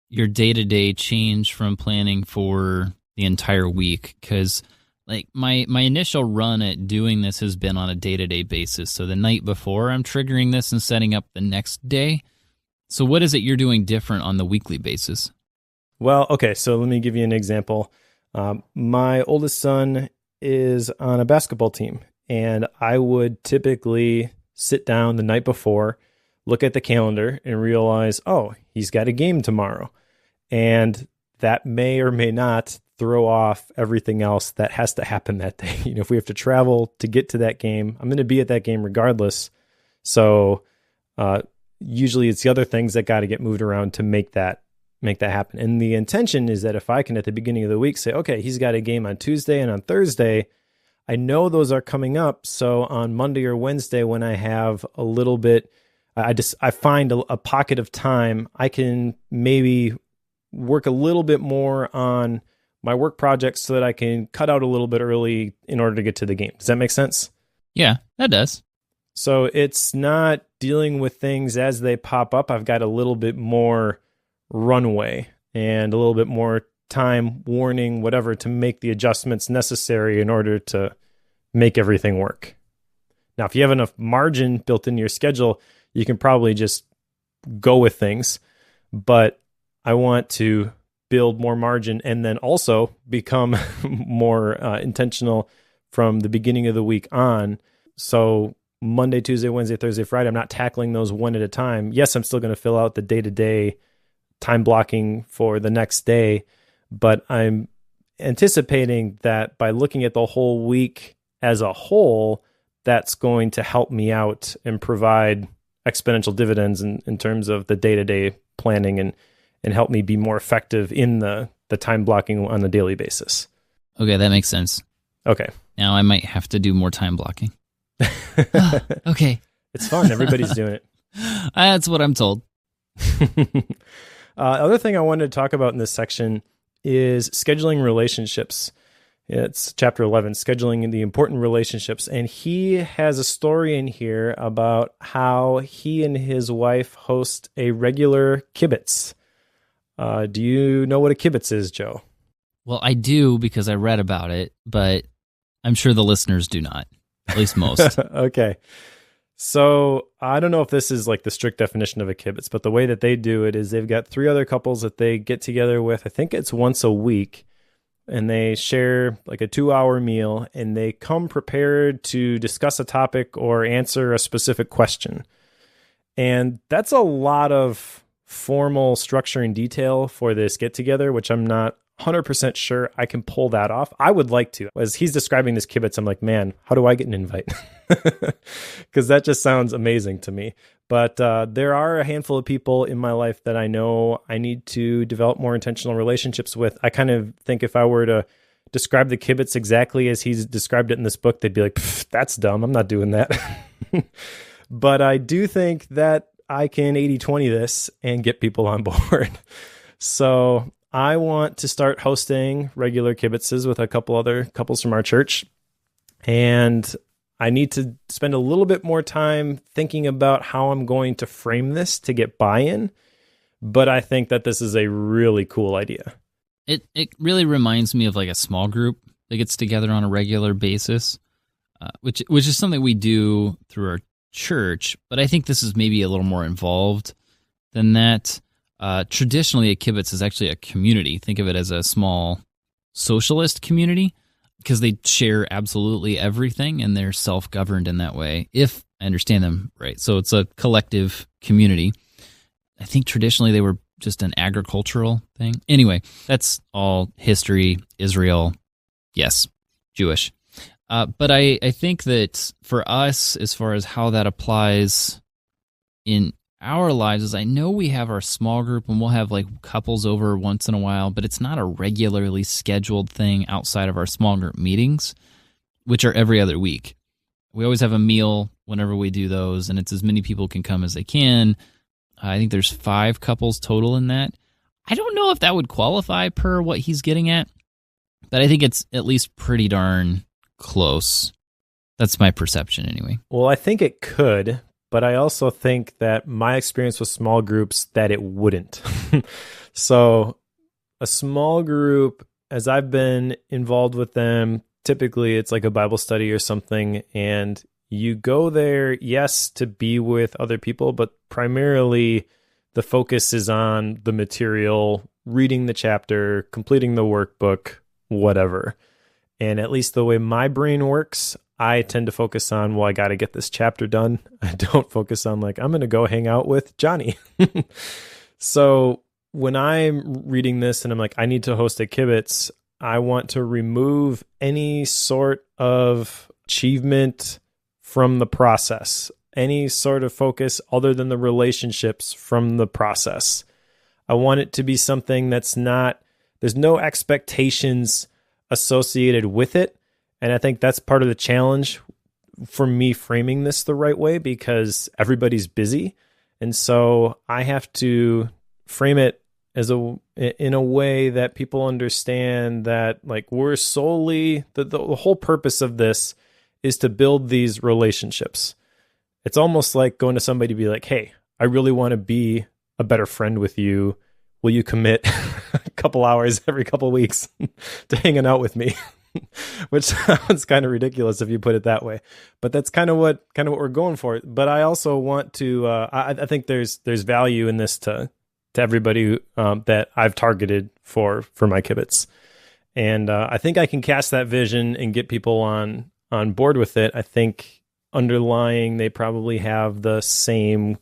your day-to-day change from planning for the entire week? Because like my initial run at doing this has been on a day-to-day basis. So the night before, I'm triggering this and setting up the next day. So what is it you're doing different on the weekly basis? Well, okay, so let me give you an example. My oldest son is on a basketball team, and I would typically sit down the night before, look at the calendar, and realize, oh, he's got a game tomorrow. And that may or may not throw off everything else that has to happen that day. If we have to travel to get to that game, I'm going to be at that game regardless. So usually it's the other things that got to get moved around to make that happen. And the intention is that if I can at the beginning of the week say, okay, he's got a game on Tuesday and on Thursday, I know those are coming up. So on Monday or Wednesday, when I have a little bit, I find a pocket of time, I can maybe work a little bit more on my work projects so that I can cut out a little bit early in order to get to the game. Does that make sense? Yeah, that does. So it's not dealing with things as they pop up. I've got a little bit more runway and a little bit more time, warning, whatever, to make the adjustments necessary in order to make everything work. Now, if you have enough margin built into your schedule, you can probably just go with things. But I want to build more margin and then also become more intentional from the beginning of the week on. So Monday, Tuesday, Wednesday, Thursday, Friday, I'm not tackling those one at a time. Yes, I'm still going to fill out the day-to-day time blocking for the next day, but I'm anticipating that by looking at the whole week as a whole, that's going to help me out and provide exponential dividends in terms of the day-to-day planning and help me be more effective in the time blocking on a daily basis. Okay, that makes sense. Okay. Now I might have to do more time blocking. Okay. It's fun. Everybody's doing it. That's what I'm told. Other thing I wanted to talk about in this section is scheduling relationships. It's chapter 11, scheduling the important relationships. And he has a story in here about how he and his wife host a regular kibbutz. Do you know what a kibbutz is, Joe? Well, I do because I read about it, but I'm sure the listeners do not, at least most. Okay. So I don't know if this is like the strict definition of a kibbutz, but the way that they do it is they've got 3 other couples that they get together with. I think it's once a week, and they share like a 2-hour meal, and they come prepared to discuss a topic or answer a specific question. And that's a lot of formal structure and detail for this get together, which I'm not 100% sure I can pull that off. I would like to. As he's describing this kibbutz, I'm like, man, how do I get an invite? Because that just sounds amazing to me. But there are a handful of people in my life that I know I need to develop more intentional relationships with. I kind of think if I were to describe the kibbutz exactly as he's described it in this book, they'd be like, that's dumb. I'm not doing that. But I do think that I can 80-20 this and get people on board. So I want to start hosting regular kibbutzes with a couple other couples from our church. And I need to spend a little bit more time thinking about how I'm going to frame this to get buy-in. But I think that this is a really cool idea. It really reminds me of like a small group that gets together on a regular basis, which is something we do through our church. But I think this is maybe a little more involved than that. Traditionally, a kibbutz is actually a community. Think of it as a small socialist community because they share absolutely everything and they're self-governed in that way, if I understand them right. So it's a collective community. I think traditionally they were just an agricultural thing. Anyway, that's all history, Israel, yes, Jewish. But I think that for us, as far as how that applies in our lives, is I know we have our small group and we'll have like couples over once in a while, but it's not a regularly scheduled thing outside of our small group meetings, which are every other week. We always have a meal whenever we do those, and it's as many people can come as they can. I think there's 5 couples total in that. I don't know if that would qualify per what he's getting at, but I think it's at least pretty darn close. That's my perception anyway. Well, I think it could, but I also think that my experience with small groups, that it wouldn't. So a small group, as I've been involved with them, typically it's like a Bible study or something, and you go there, yes, to be with other people, but primarily the focus is on the material, reading the chapter, completing the workbook, whatever. And at least the way my brain works, I tend to focus on, well, I got to get this chapter done. I don't focus on like, I'm going to go hang out with Johnny. So when I'm reading this and I'm like, I need to host a kibitz, I want to remove any sort of achievement from the process, any sort of focus other than the relationships from the process. I want it to be something that's not, there's no expectations associated with it. And I think that's part of the challenge for me framing this the right way, because everybody's busy. And so I have to frame it as in a way that people understand that like we're solely, the whole purpose of this is to build these relationships. It's almost like going to somebody to be like, hey, I really want to be a better friend with you. Will you commit a couple hours every couple of weeks to hanging out with me? Which sounds kind of ridiculous if you put it that way, but that's kind of what we're going for. But I also want to, I think there's value in this to everybody that I've targeted for my kibitz. And I think I can cast that vision and get people on board with it. I think underlying, they probably have the same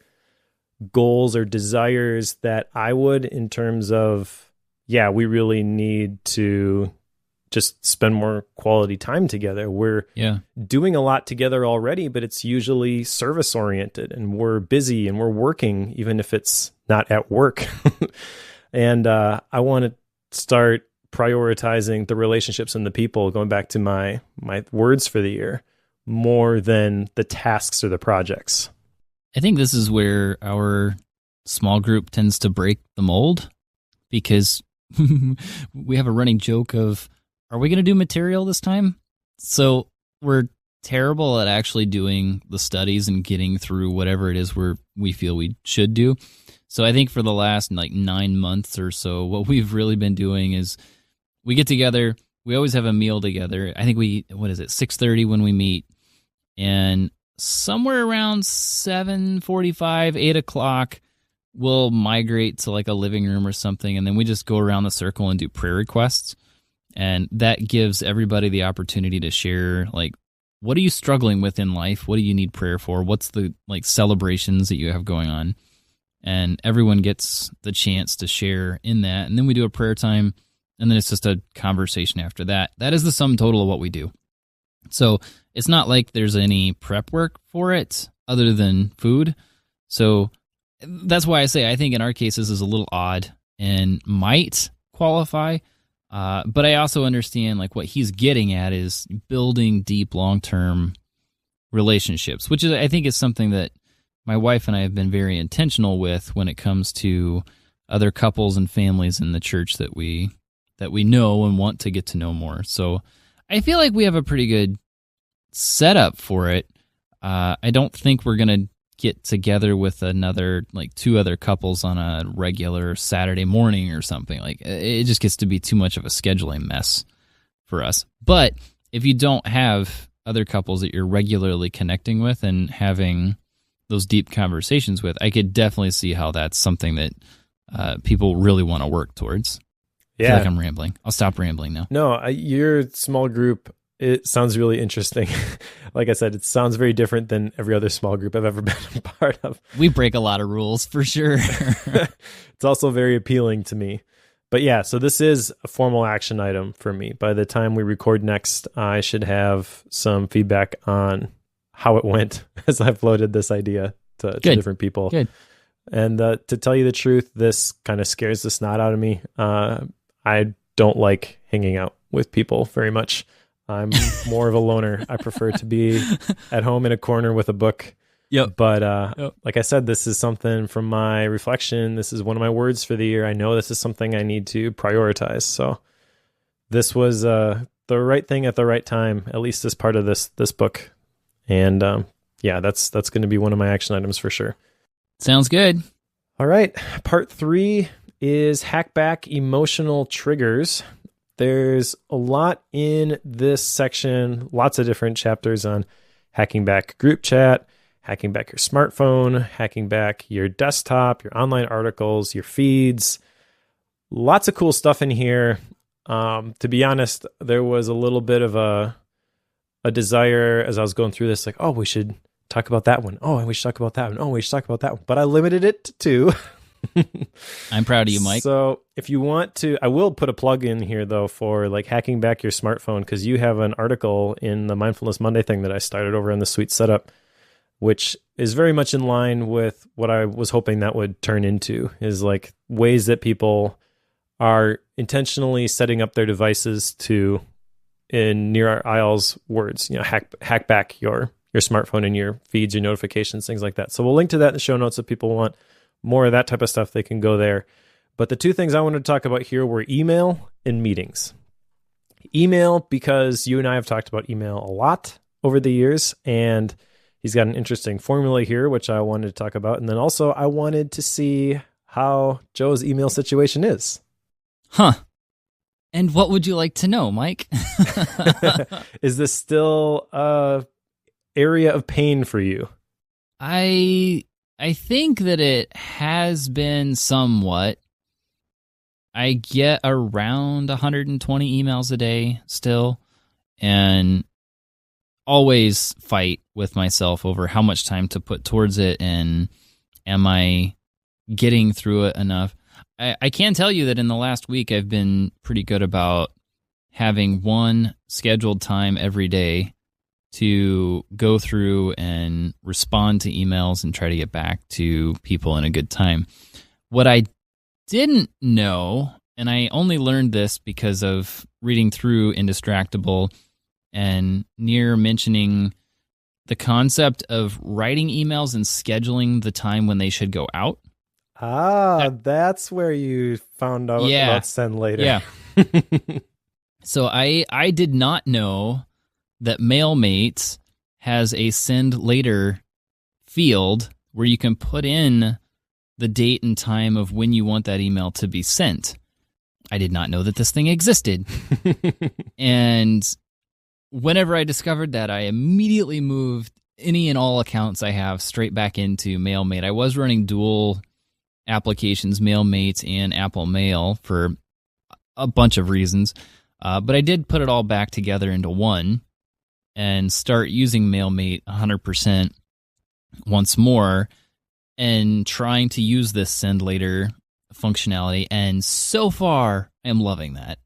goals or desires that I would, in terms of, yeah, we really need to just spend more quality time together. We're doing a lot together already, but it's usually service oriented, and we're busy and we're working, even if it's not at work. And I want to start prioritizing the relationships and the people, going back to my words for the year, more than the tasks or the projects. I think this is where our small group tends to break the mold, because we have a running joke of, are we going to do material this time? So we're terrible at actually doing the studies and getting through whatever it is we feel we should do. So I think for the last 9 months or so, what we've really been doing is we get together. We always have a meal together. I think 6:30 when we meet, and somewhere around 7:45, 8 o'clock, we'll migrate to like a living room or something, and then we just go around the circle and do prayer requests. And that gives everybody the opportunity to share, like, what are you struggling with in life? What do you need prayer for? What's the celebrations that you have going on? And everyone gets the chance to share in that. And then we do a prayer time, and then it's just a conversation after that. That is the sum total of what we do. So it's not like there's any prep work for it other than food. So that's why I say I think in our case this is a little odd and might qualify. But I also understand what he's getting at is building deep, long-term relationships, which I think is something that my wife and I have been very intentional with when it comes to other couples and families in the church that we know and want to get to know more. So I feel like we have a pretty good setup for it. I don't think we're going to get together with another 2 other couples on a regular Saturday morning or something. It just gets to be too much of a scheduling mess for us. But if you don't have other couples that you're regularly connecting with and having those deep conversations with, I could definitely see how that's something that people really want to work towards. Yeah. I feel like I'm rambling. I'll stop rambling now. No, your small group, it sounds really interesting. Like I said, it sounds very different than every other small group I've ever been a part of. We break a lot of rules for sure. It's also very appealing to me. But yeah, so this is a formal action item for me. By the time we record next, I should have some feedback on how it went as I've floated this idea to different people. Good. And to tell you the truth, this kind of scares the snot out of me. I don't like hanging out with people very much. I'm more of a loner. I prefer to be at home in a corner with a book. Yep. But like I said, this is something from my reflection. This is one of my words for the year. I know this is something I need to prioritize. So this was the right thing at the right time, at least as part of this book. And that's going to be one of my action items for sure. Sounds good. All right. Part 3 is hack back emotional triggers. There's a lot in this section, lots of different chapters on hacking back group chat, hacking back your smartphone, hacking back your desktop, your online articles, your feeds. Lots of cool stuff in here. To be honest, there was a little bit of a desire as I was going through this, like, oh, we should talk about that one. Oh, and we should talk about that one. Oh, we should talk about that one. But I limited it to 2. I'm proud of you, Mike. So if you want to, I will put a plug in here though for like hacking back your smartphone, because you have an article in the Mindfulness Monday thing that I started over in the Sweet Setup, which is very much in line with what I was hoping that would turn into, is like ways that people are intentionally setting up their devices to, in Nir Eyal's words, hack back your smartphone and your feeds, your notifications, things like that. So we'll link to that in the show notes if people want more of that type of stuff. They can go there. But the 2 things I wanted to talk about here were email and meetings. Email, because you and I have talked about email a lot over the years, and he's got an interesting formula here, which I wanted to talk about. And then also I wanted to see how Joe's email situation is. Huh. And what would you like to know, Mike? Is this still a area of pain for you? I think that it has been somewhat. I get around 120 emails a day still, and always fight with myself over how much time to put towards it, and am I getting through it enough? I can tell you that in the last week I've been pretty good about having one scheduled time every day to go through and respond to emails and try to get back to people in a good time. What I didn't know, and I only learned this because of reading through Indistractable and Nir mentioning the concept of writing emails and scheduling the time when they should go out. That's where you found out about send later. Yeah. So I did not know that MailMate has a send later field where you can put in the date and time of when you want that email to be sent. I did not know that this thing existed. And whenever I discovered that, I immediately moved any and all accounts I have straight back into MailMate. I was running dual applications, MailMate and Apple Mail, for a bunch of reasons. But I did put it all back together into one and start using MailMate 100% once more and trying to use this send later functionality. And so far, I'm loving that.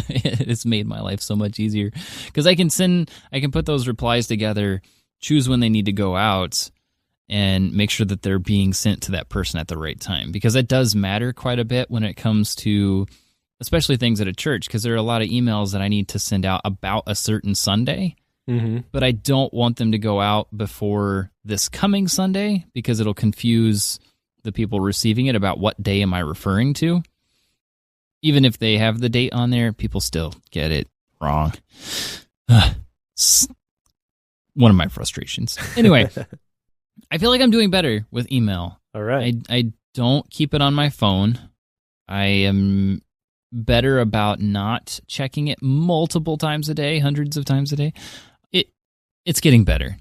It's made my life so much easier because I can put those replies together, choose when they need to go out, and make sure that they're being sent to that person at the right time, because that does matter quite a bit when it comes to especially things at a church, because there are a lot of emails that I need to send out about a certain Sunday, but I don't want them to go out before this coming Sunday because it'll confuse the people receiving it about what day am I referring to. Even if they have the date on there, people still get it wrong. One of my frustrations. Anyway, I feel like I'm doing better with email. All right. I don't keep it on my phone. I am better about not checking it multiple times a day, hundreds of times a day. It's getting better.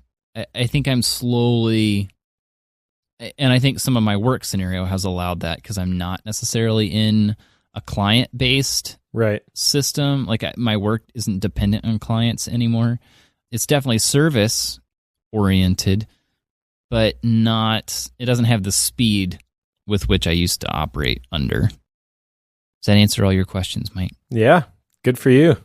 I think I'm slowly, and I think some of my work scenario has allowed that because I'm not necessarily in a client-based system. Like my work isn't dependent on clients anymore. It's definitely service-oriented, but it doesn't have the speed with which I used to operate under. Does that answer all your questions, Mike? Yeah, good for you.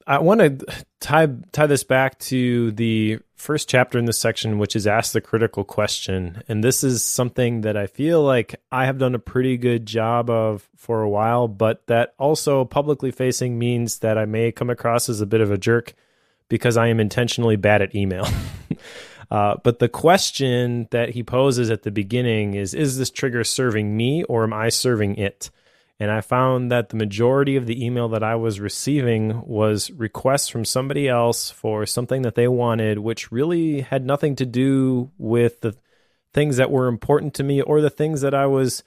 I want to tie this back to the first chapter in this section, which is Ask the Critical Question. And this is something that I feel like I have done a pretty good job of for a while, but that also publicly facing means that I may come across as a bit of a jerk because I am intentionally bad at email. But the question that he poses at the beginning is this trigger serving me or am I serving it? And I found that the majority of the email that I was receiving was requests from somebody else for something that they wanted, which really had nothing to do with the things that were important to me or the things that I was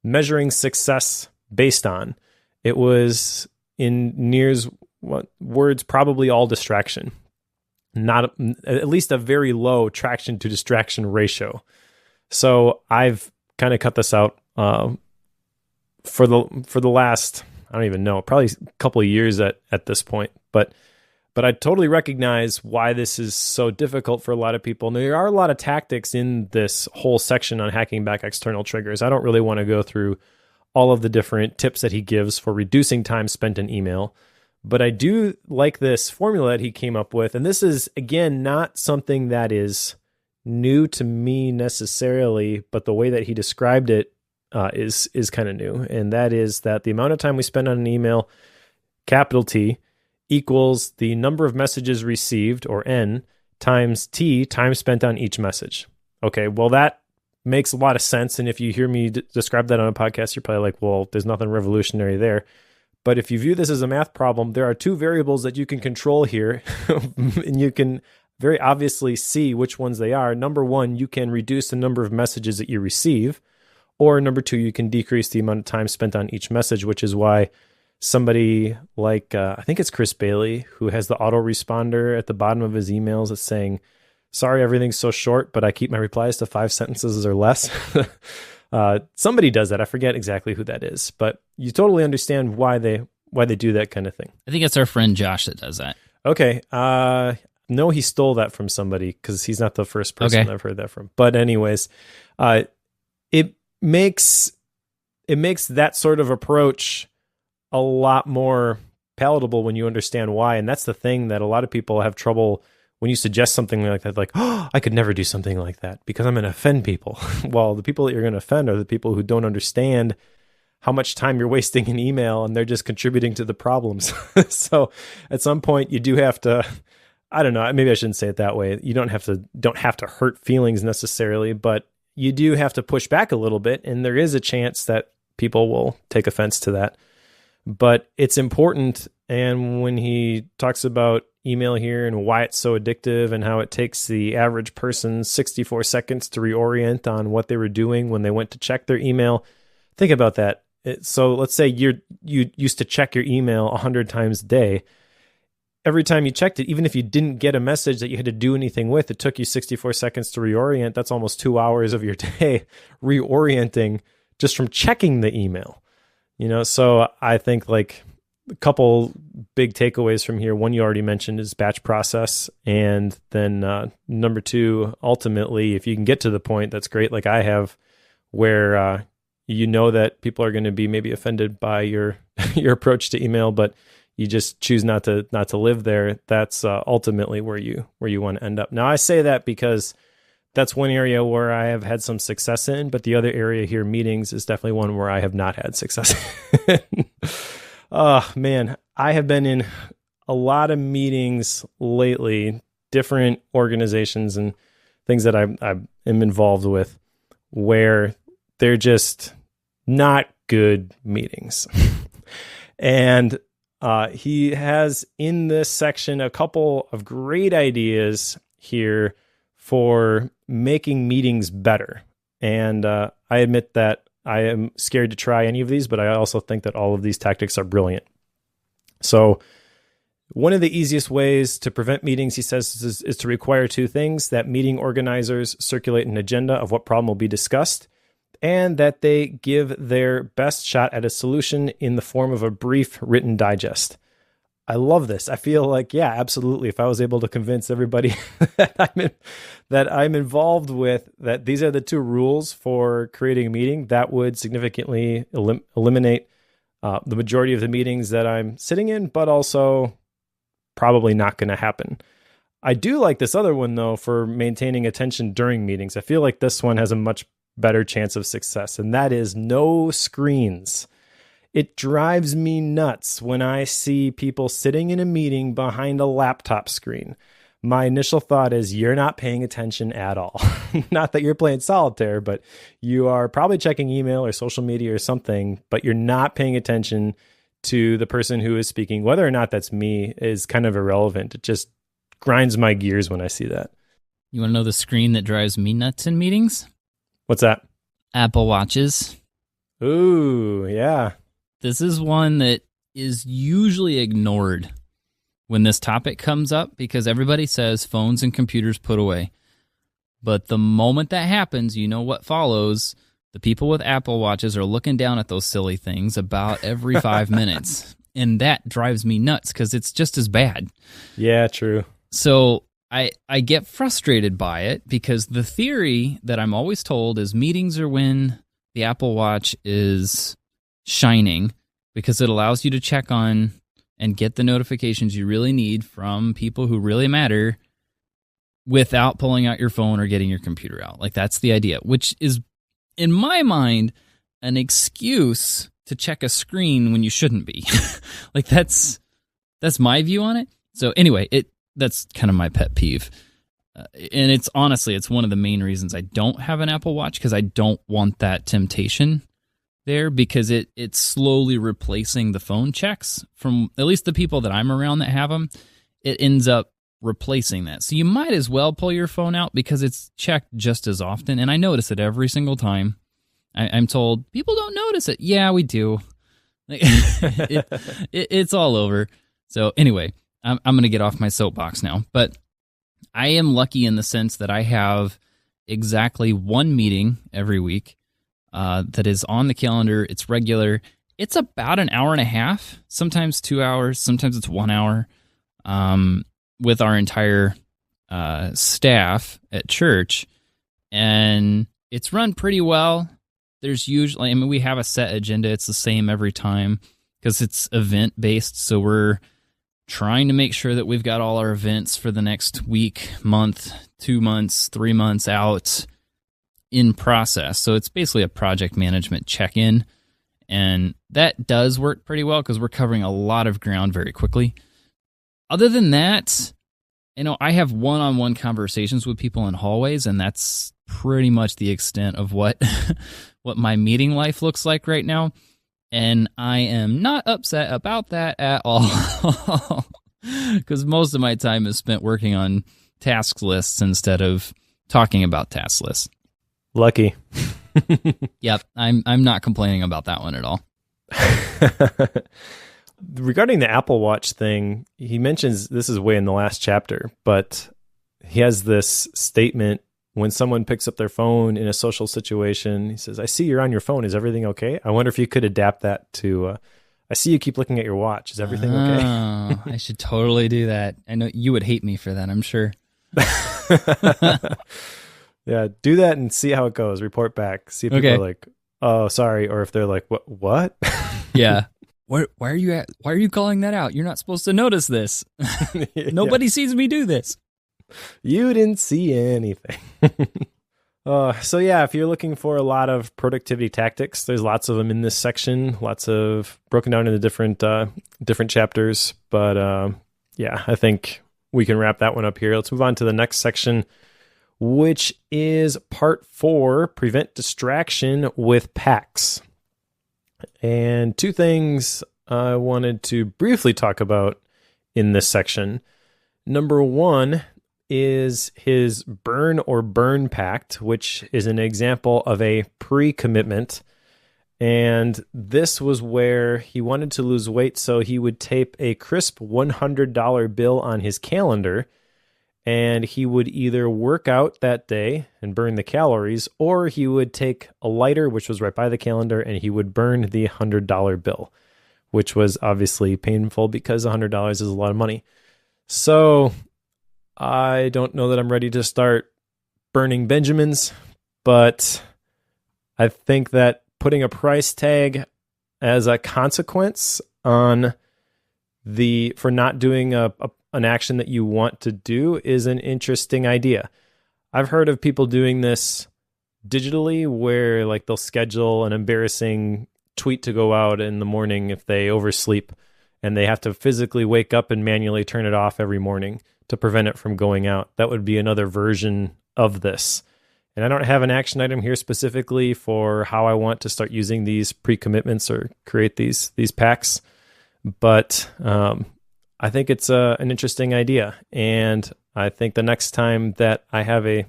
measuring success based on. It was, in Nir's words, probably all distraction. Not at least a very low traction to distraction ratio. So I've kind of cut this out for the last, I don't even know, probably a couple of years at this point. But I totally recognize why this is so difficult for a lot of people. Now, there are a lot of tactics in this whole section on hacking back external triggers. I don't really want to go through all of the different tips that he gives for reducing time spent in email. But I do like this formula that he came up with. And this is, again, not something that is new to me necessarily, but the way that he described it is kind of new. And that is that the amount of time we spend on an email, capital T, equals the number of messages received, or N, times T, time spent on each message. Okay, well, that makes a lot of sense. And if you hear me describe that on a podcast, you're probably like, well, there's nothing revolutionary there. But if you view this as a math problem, there are two variables that you can control here, and you can very obviously see which ones they are. Number one, you can reduce the number of messages that you receive, or number two, you can decrease the amount of time spent on each message, which is why somebody like, I think it's Chris Bailey, who has the autoresponder at the bottom of his emails that's saying, sorry, everything's so short, but I keep my replies to 5 sentences or less. Somebody does that. I forget exactly who that is, but you totally understand why they do that kind of thing. I think it's our friend Josh that does that. Okay. No, he stole that from somebody because he's not the first person I've heard that from. But anyways, it makes that sort of approach a lot more palatable when you understand why. And that's the thing that a lot of people have trouble when you suggest something like that, like, oh, I could never do something like that because I'm going to offend people. Well, the people that you're going to offend are the people who don't understand how much time you're wasting in email, and they're just contributing to the problems. So at some point you do have to, I don't know, maybe I shouldn't say it that way. You don't have to hurt feelings necessarily, but you do have to push back a little bit. And there is a chance that people will take offense to that, but it's important. And when he talks about email here and why it's so addictive and how it takes the average person 64 seconds to reorient on what they were doing when they went to check their email, think about that. So let's say you used to check your email 100 times a day. Every time you checked it, even if you didn't get a message that you had to do anything with, it took you 64 seconds to reorient. That's almost 2 hours of your day reorienting just from checking the email. So I think like a couple big takeaways from here. One you already mentioned is batch process. And then number two, ultimately, if you can get to the point, that's great, like I have, where you know that people are going to be maybe offended by your your approach to email, but you just choose not to live there. That's ultimately where you want to end up. Now, I say that because that's one area where I have had some success in, but the other area here, meetings, is definitely one where I have not had success in. Oh, man, I have been in a lot of meetings lately, different organizations and things that I am involved with, where they're just not good meetings. And he has in this section a couple of great ideas here for making meetings better. And I admit that I am scared to try any of these, but I also think that all of these tactics are brilliant. So one of the easiest ways to prevent meetings, he says, is to require two things: that meeting organizers circulate an agenda of what problem will be discussed, and that they give their best shot at a solution in the form of a brief written digest. I love this. I feel like, yeah, absolutely. If I was able to convince everybody that I'm involved with that these are the two rules for creating a meeting, that would significantly eliminate the majority of the meetings that I'm sitting in, but also probably not going to happen. I do like this other one, though, for maintaining attention during meetings. I feel like this one has a much better chance of success, and that is no screens. It drives me nuts when I see people sitting in a meeting behind a laptop screen. my initial thought is you're not paying attention at all. Not that you're playing solitaire, but you are probably checking email or social media or something, but you're not paying attention to the person who is speaking. Whether or not that's me is kind of irrelevant. It just grinds my gears when I see that. You want to know the screen that drives me nuts in meetings? What's that? Apple Watches. Ooh, yeah. This is one that is usually ignored when this topic comes up because everybody says phones and computers put away. But the moment that happens, you know what follows. The people with Apple Watches are looking down at those silly things about every 5 minutes. And that drives me nuts because it's just as bad. Yeah, true. So I get frustrated by it because the theory that I'm always told is meetings are when the Apple Watch is shining because it allows you to check on and get the notifications you really need from people who really matter without pulling out your phone or getting your computer out. Like, that's the idea, which is, in my mind, an excuse to check a screen when you shouldn't be. Like, that's my view on it. So anyway, that's kind of my pet peeve. And it's honestly one of the main reasons I don't have an Apple Watch, because I don't want that temptation there, because it's slowly replacing the phone checks from at least the people that I'm around that have them. It ends up replacing that. So you might as well pull your phone out because it's checked just as often. And I notice it every single time. I'm told people don't notice it. Yeah, we do. It's all over. So anyway, I'm going to get off my soapbox now. But I am lucky in the sense that I have exactly one meeting every week that is on the calendar. It's regular. It's about an hour and a half, sometimes 2 hours, sometimes it's 1 hour, with our entire staff at church. And it's run pretty well. There's usually, we have a set agenda. It's the same every time because it's event-based. So we're trying to make sure that we've got all our events for the next week, month, 2 months, 3 months out in process. So it's basically a project management check-in. And that does work pretty well because we're covering a lot of ground very quickly. Other than that, I have one-on-one conversations with people in hallways, and that's pretty much the extent of what my meeting life looks like right now. And I am not upset about that at all because most of my time is spent working on task lists instead of talking about task lists. Lucky. Yep, I'm not complaining about that one at all. Regarding the Apple Watch thing, he mentions, this is way in the last chapter, but he has this statement when someone picks up their phone in a social situation. He says, "I see you're on your phone. Is everything okay?" I wonder if you could adapt that to, "I see you keep looking at your watch. Is everything okay?" I should totally do that. I know you would hate me for that, I'm sure. Yeah, do that and see how it goes. Report back. See if people are like, "Oh, sorry," or if they're like, "What?" Yeah. Why are you calling that out? You're not supposed to notice this. Nobody sees me do this. You didn't see anything. So yeah, if you're looking for a lot of productivity tactics, there's lots of them in this section. Lots of broken down into different chapters. But yeah, I think we can wrap that one up here. Let's move on to the next section, which is part 4, prevent distraction with packs. And 2 things I wanted to briefly talk about in this section. Number 1 is his burn or burn pact, which is an example of a pre-commitment. And this was where he wanted to lose weight, so he would tape a crisp $100 bill on his calendar, and he would either work out that day and burn the calories, or he would take a lighter, which was right by the calendar, and he would burn the $100 bill, which was obviously painful because $100 is a lot of money. So I don't know that I'm ready to start burning Benjamins, but I think that putting a price tag as a consequence on for not doing an action that you want to do is an interesting idea. I've heard of people doing this digitally where like they'll schedule an embarrassing tweet to go out in the morning if they oversleep, and they have to physically wake up and manually turn it off every morning to prevent it from going out. That would be another version of this. And I don't have an action item here specifically for how I want to start using these pre-commitments or create these packs, but I think it's an interesting idea. And I think the next time that I have a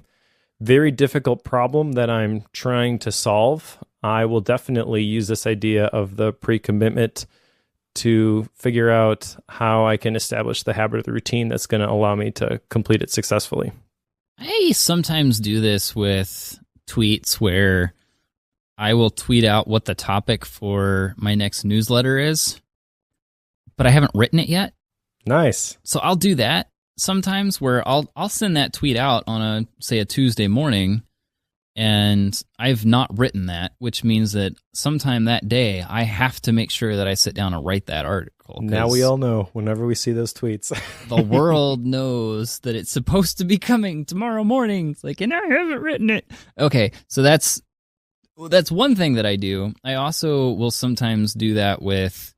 very difficult problem that I'm trying to solve, I will definitely use this idea of the pre-commitment to figure out how I can establish the habit or the routine that's going to allow me to complete it successfully. I sometimes do this with tweets where I will tweet out what the topic for my next newsletter is, but I haven't written it yet. Nice. So I'll do that sometimes where I'll send that tweet out on a Tuesday morning, and I've not written that, which means that sometime that day I have to make sure that I sit down and write that article. Now we all know whenever we see those tweets. The world knows that it's supposed to be coming tomorrow morning. It's like, and I haven't written it. Okay, so that's one thing that I do. I also will sometimes do that with,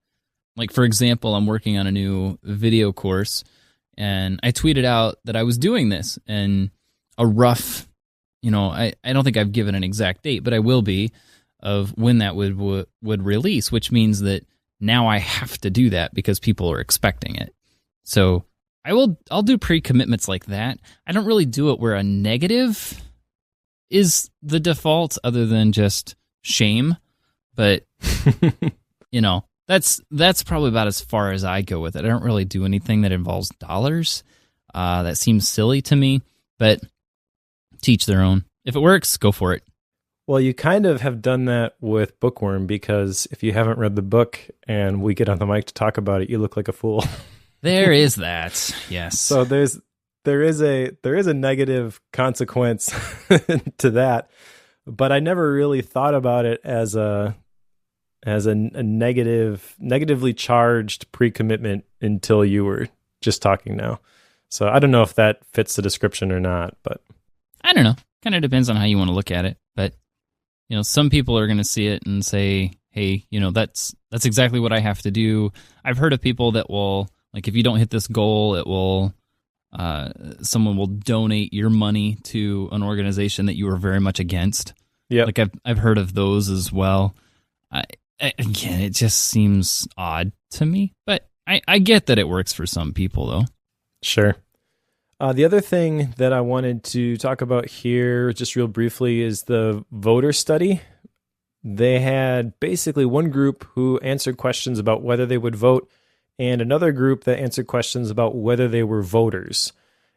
like, for example, I'm working on a new video course, and I tweeted out that I was doing this, and a rough, I don't think I've given an exact date, but I will be, of when that would release, which means that now I have to do that because people are expecting it. So I'll do pre-commitments like that. I don't really do it where a negative is the default other than just shame, but that's probably about as far as I go with it. I don't really do anything that involves dollars. That seems silly to me, but teach their own. If it works, go for it. Well, you kind of have done that with Bookworm, because if you haven't read the book and we get on the mic to talk about it, you look like a fool. There is that. Yes. So there is a negative consequence to that, but I never really thought about it as a negatively charged pre-commitment until you were just talking now. So I don't know if that fits the description or not, but I don't know. Kind of depends on how you want to look at it. But some people are going to see it and say, "Hey, that's exactly what I have to do." I've heard of people that will, like, if you don't hit this goal, it will someone will donate your money to an organization that you are very much against. Yeah, like I've heard of those as well. Again, it just seems odd to me, but I get that it works for some people, though. Sure. The other thing that I wanted to talk about here, just real briefly, is the voter study. They had basically one group who answered questions about whether they would vote, and another group that answered questions about whether they were voters.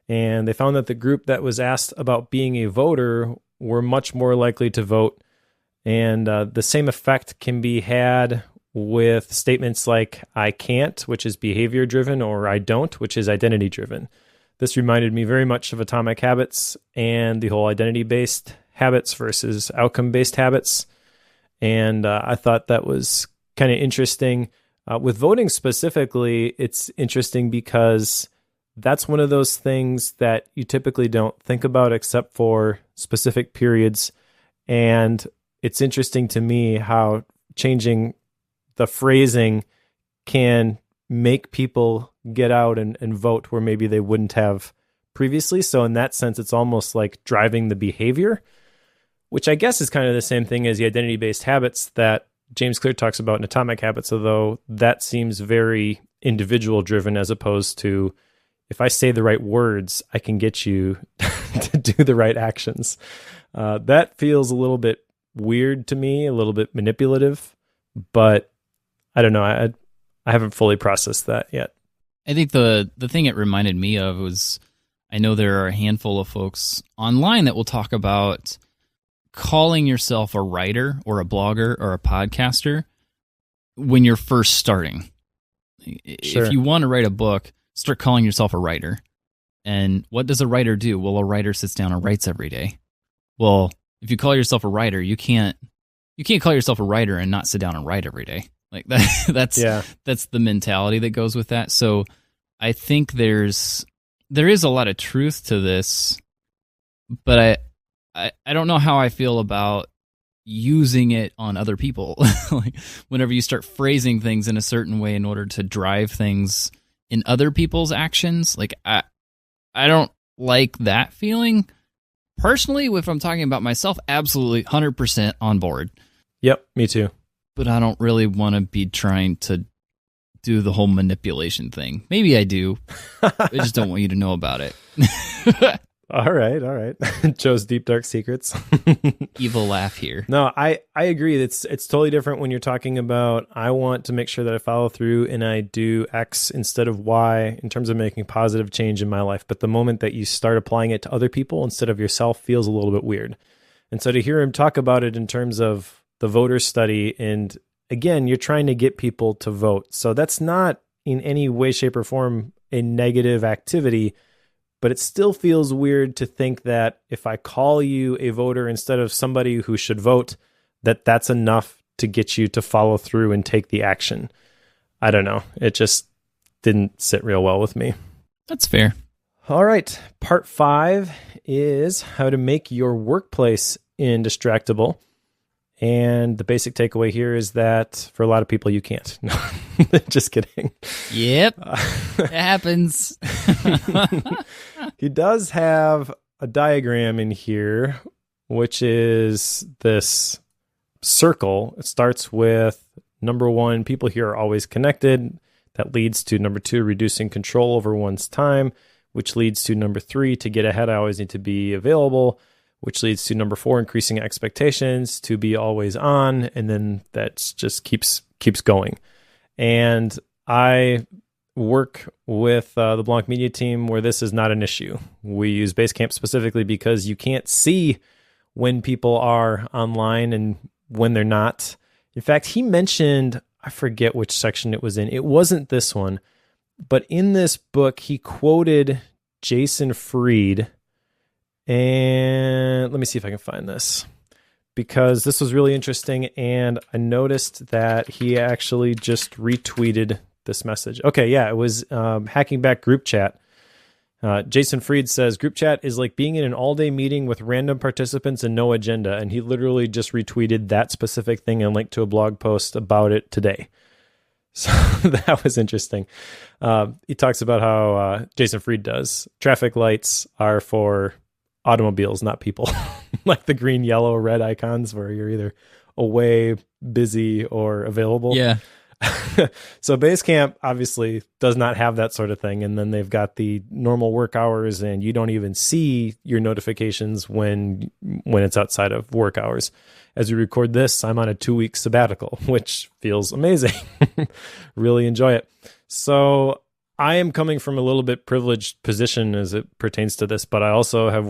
And they found that the group that was asked about being a voter were much more likely to vote. And the same effect can be had with statements like "I can't," which is behavior-driven, or "I don't," which is identity-driven. This reminded me very much of Atomic Habits and the whole identity-based habits versus outcome-based habits. And I thought that was kind of interesting. With voting specifically, it's interesting because that's one of those things that you typically don't think about except for specific periods. And it's interesting to me how changing the phrasing can make people get out and vote where maybe they wouldn't have previously. So in that sense, it's almost like driving the behavior, which I guess is kind of the same thing as the identity-based habits that James Clear talks about in Atomic Habits, although that seems very individual-driven as opposed to, if I say the right words, I can get you to do the right actions. That feels a little bit weird to me, a little bit manipulative, but I don't know. I haven't fully processed that yet. I think the thing it reminded me of was, I know there are a handful of folks online that will talk about calling yourself a writer or a blogger or a podcaster when you're first starting. Sure. If you want to write a book, start calling yourself a writer. And what does a writer do? Well, a writer sits down and writes every day. Well, if you call yourself a writer, you can't call yourself a writer and not sit down and write every day. Like that's the mentality that goes with that. So I think there is a lot of truth to this, but I don't know how I feel about using it on other people. Like whenever you start phrasing things in a certain way in order to drive things in other people's actions, like I don't like that feeling. Personally, if I'm talking about myself, absolutely 100% on board. Yep, me too. But I don't really want to be trying to do the whole manipulation thing. Maybe I do. I just don't want you to know about it. All right. Joe's deep, dark secrets. Evil laugh here. No, I agree. It's totally different when you're talking about, I want to make sure that I follow through and I do X instead of Y in terms of making positive change in my life. But the moment that you start applying it to other people instead of yourself feels a little bit weird. And so to hear him talk about it in terms of the voter study, and again, you're trying to get people to vote. So that's not in any way, shape, or form a negative activity. But it still feels weird to think that if I call you a voter instead of somebody who should vote, that's enough to get you to follow through and take the action. I don't know. It just didn't sit real well with me. That's fair. All right. Part 5 is how to make your workplace indistractable. And the basic takeaway here is that for a lot of people, you can't. No, just kidding. Yep. It happens. He does have a diagram in here, which is this circle. It starts with number 1, people here are always connected. That leads to number 2, reducing control over one's time, which leads to number 3, to get ahead, I always need to be available, which leads to number 4, increasing expectations, to be always on, and then that just keeps going. And I work with the Blanc Media team where this is not an issue. We use Basecamp specifically because you can't see when people are online and when they're not. In fact, he mentioned, I forget which section it was in. It wasn't this one, but in this book, he quoted Jason Fried. And let me see if I can find this, because this was really interesting. And I noticed that he actually just retweeted this message. Okay, yeah, it was Hacking Back Group Chat. Jason Fried says, group chat is like being in an all-day meeting with random participants and no agenda. And he literally just retweeted that specific thing and linked to a blog post about it today. So that was interesting. He talks about how Jason Fried does. Traffic lights are for automobiles, not people. Like the green, yellow, red icons where you're either away, busy, or available. Yeah. So Basecamp obviously does not have that sort of thing. And then they've got the normal work hours, and you don't even see your notifications when it's outside of work hours. As we record this, I'm on a 2-week sabbatical, which feels amazing. Really enjoy it. So I am coming from a little bit privileged position as it pertains to this, but I also have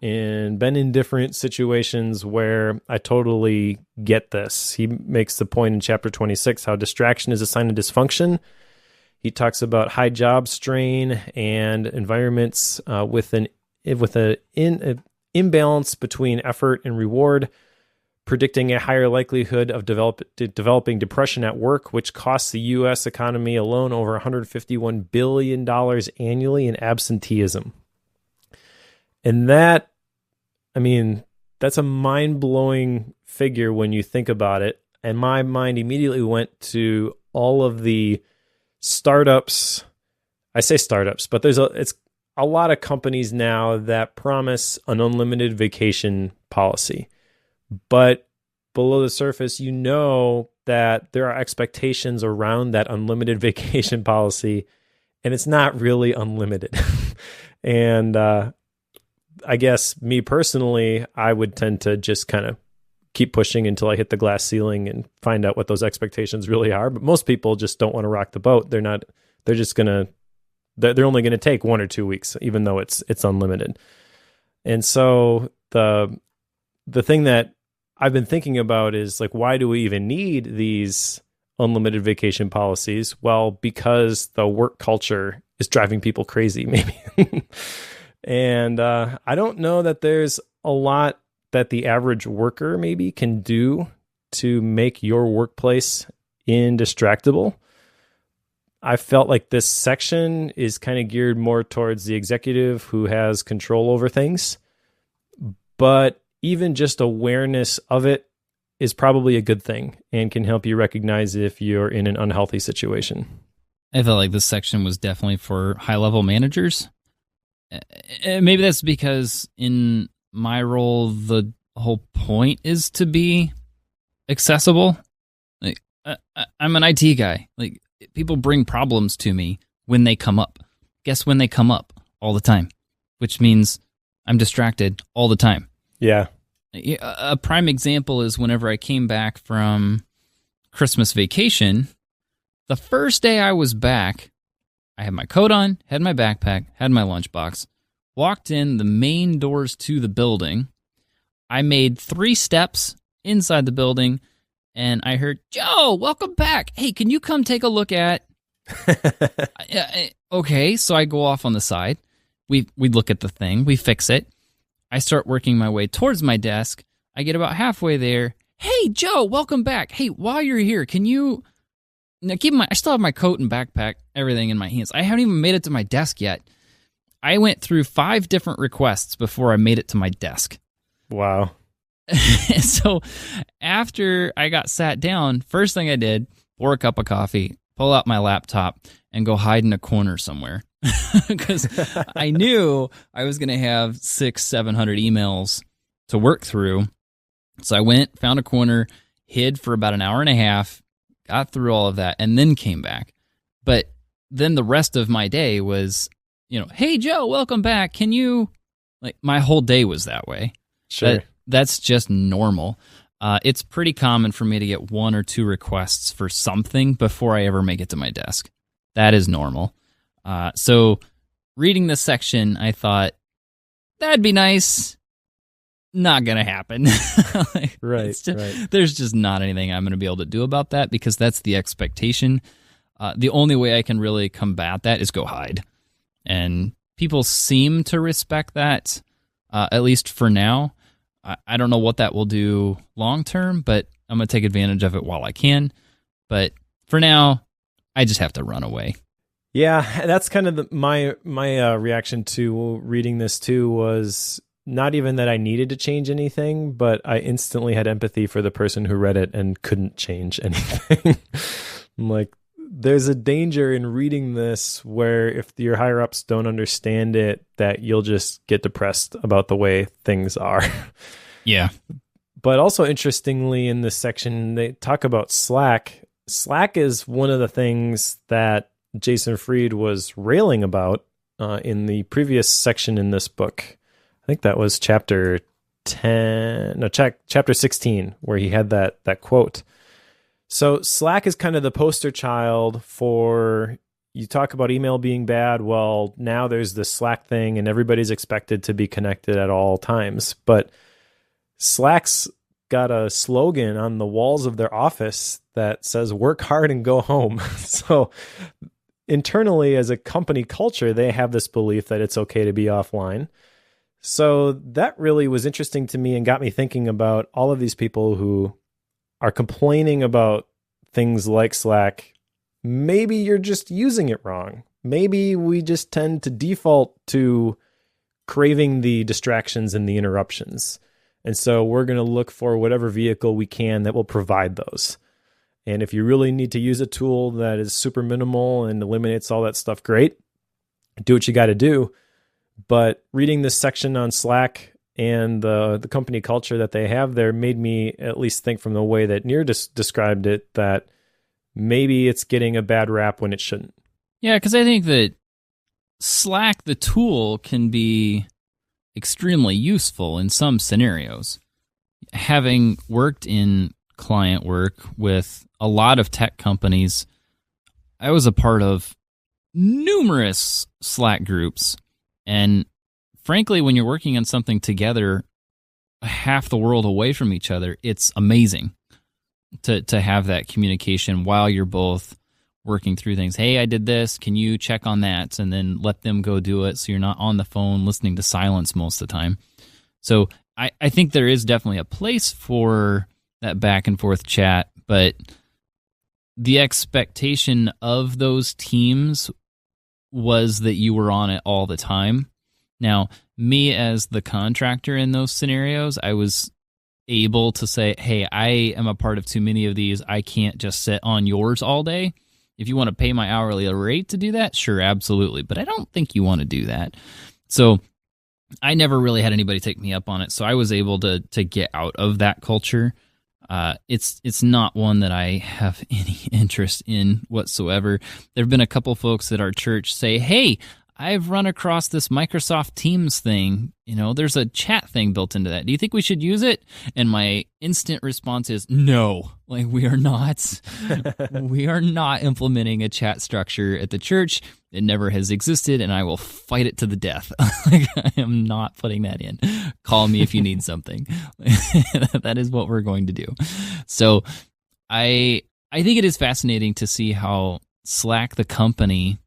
been in different situations where I totally get this. He makes the point in chapter 26 how distraction is a sign of dysfunction. He talks about high job strain and environments with an imbalance between effort and reward, predicting a higher likelihood of developing depression at work, which costs the U.S. economy alone over $151 billion annually in absenteeism. And that's a mind-blowing figure when you think about it. And my mind immediately went to all of the startups. I say startups, but it's a lot of companies now that promise an unlimited vacation policy. But below the surface, you know that there are expectations around that unlimited vacation policy, and it's not really unlimited. And I guess me personally, I would tend to just kind of keep pushing until I hit the glass ceiling and find out what those expectations really are. But most people just don't want to rock the boat. They're only going to take 1 or 2 weeks, even though it's unlimited. And so the thing that I've been thinking about is, like, why do we even need these unlimited vacation policies? Well, because the work culture is driving people crazy, maybe. And I don't know that there's a lot that the average worker maybe can do to make your workplace indistractable. I felt like this section is kind of geared more towards the executive who has control over things. But even just awareness of it is probably a good thing and can help you recognize if you're in an unhealthy situation. I felt like this section was definitely for high-level managers. Maybe that's because in my role, the whole point is to be accessible. Like, I'm an IT guy. Like, people bring problems to me when they come up. Guess when they come up? All the time, which means I'm distracted all the time. Yeah. A prime example is whenever I came back from Christmas vacation, the first day I was back, I had my coat on, had my backpack, had my lunchbox, walked in the main doors to the building. I made 3 steps inside the building, and I heard, "Joe, welcome back. Hey, can you come take a look at..." Okay, so I go off on the side. We look at the thing. We fix it. I start working my way towards my desk. I get about halfway there. "Hey, Joe, welcome back. Hey, while you're here, can you..." Now, I still have my coat and backpack, everything in my hands. I haven't even made it to my desk yet. I went through 5 different requests before I made it to my desk. Wow. So after I got sat down, first thing I did, pour a cup of coffee, pull out my laptop, and go hide in a corner somewhere. Because I knew I was going to have 600-700 emails to work through. So I went, found a corner, hid for about an hour and a half, got through all of that, and then came back. But then the rest of my day was, "Hey, Joe, welcome back. Can you..." Like, my whole day was that way. Sure. That's just normal. It's pretty common for me to get 1 or 2 requests for something before I ever make it to my desk. That is normal. So reading this section, I thought, that'd be nice. Not going to happen. Right. There's just not anything I'm going to be able to do about that because that's the expectation. The only way I can really combat that is go hide. And people seem to respect that, at least for now. I don't know what that will do long term, but I'm going to take advantage of it while I can. But for now, I just have to run away. Yeah, that's kind of my reaction to reading this too, was not even that I needed to change anything, but I instantly had empathy for the person who read it and couldn't change anything. I'm like, there's a danger in reading this where if your higher ups don't understand it, that you'll just get depressed about the way things are. Yeah. But also interestingly, in this section, they talk about Slack. Slack is one of the things that Jason Fried was railing about in the previous section in this book. I think that was chapter 16, where he had that quote. So Slack is kind of the poster child for, you talk about email being bad. Well, now there's this Slack thing and everybody's expected to be connected at all times. But Slack's got a slogan on the walls of their office that says, "Work hard and go home." So internally, as a company culture, they have this belief that it's okay to be offline. So that really was interesting to me and got me thinking about all of these people who are complaining about things like Slack. Maybe you're just using it wrong. Maybe we just tend to default to craving the distractions and the interruptions. And so we're going to look for whatever vehicle we can that will provide those. And if you really need to use a tool that is super minimal and eliminates all that stuff, great. Do what you got to do. But reading this section on Slack and the company culture that they have there made me at least think, from the way that Nir described it, that maybe it's getting a bad rap when it shouldn't. Yeah, because I think that Slack, the tool, can be extremely useful in some scenarios. Having worked in client work with a lot of tech companies, I was a part of numerous Slack groups. And frankly, when you're working on something together, half the world away from each other, it's amazing to have that communication while you're both working through things. Hey, I did this. Can you check on that? And then let them go do it, so you're not on the phone listening to silence most of the time. So I think there is definitely a place for that back and forth chat, but the expectation of those teams was that you were on it all the time. Now, me as the contractor in those scenarios, I was able to say, hey, I am a part of too many of these. I can't just sit on yours all day. If you want to pay my hourly rate to do that, sure, absolutely. But I don't think you want to do that. So I never really had anybody take me up on it. So I was able to get out of that culture. It's not one that I have any interest in whatsoever. There have been a couple folks at our church say, hey, I've run across this Microsoft Teams thing. There's a chat thing built into that. Do you think we should use it? And my instant response is no. We are not. We are not implementing a chat structure at the church. It never has existed, and I will fight it to the death. I am not putting that in. Call me if you need something. That is what we're going to do. So I think it is fascinating to see how Slack, the company,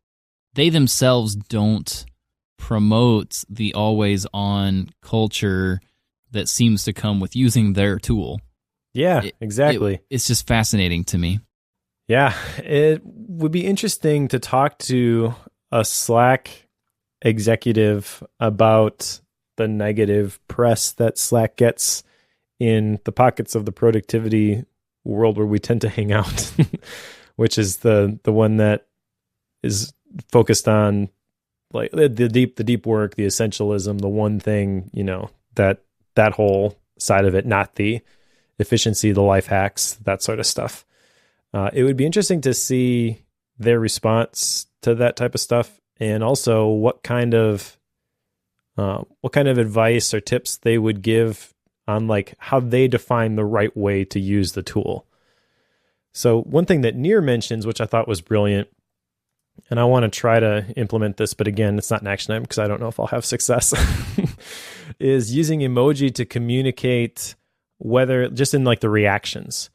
they themselves don't promote the always-on culture that seems to come with using their tool. Yeah, exactly. It's just fascinating to me. Yeah, it would be interesting to talk to a Slack executive about the negative press that Slack gets in the pockets of the productivity world where we tend to hang out, which is the one that is focused on the deep work, the essentialism, the one thing, that whole side of it, not the efficiency, the life hacks, that sort of stuff. It would be interesting to see their response to that type of stuff, and also what kind of advice or tips they would give on how they define the right way to use the tool. So one thing that Nir mentions, which I thought was brilliant, and I want to try to implement this, but again, it's not an action item because I don't know if I'll have success, is using emoji to communicate, whether just in the reactions.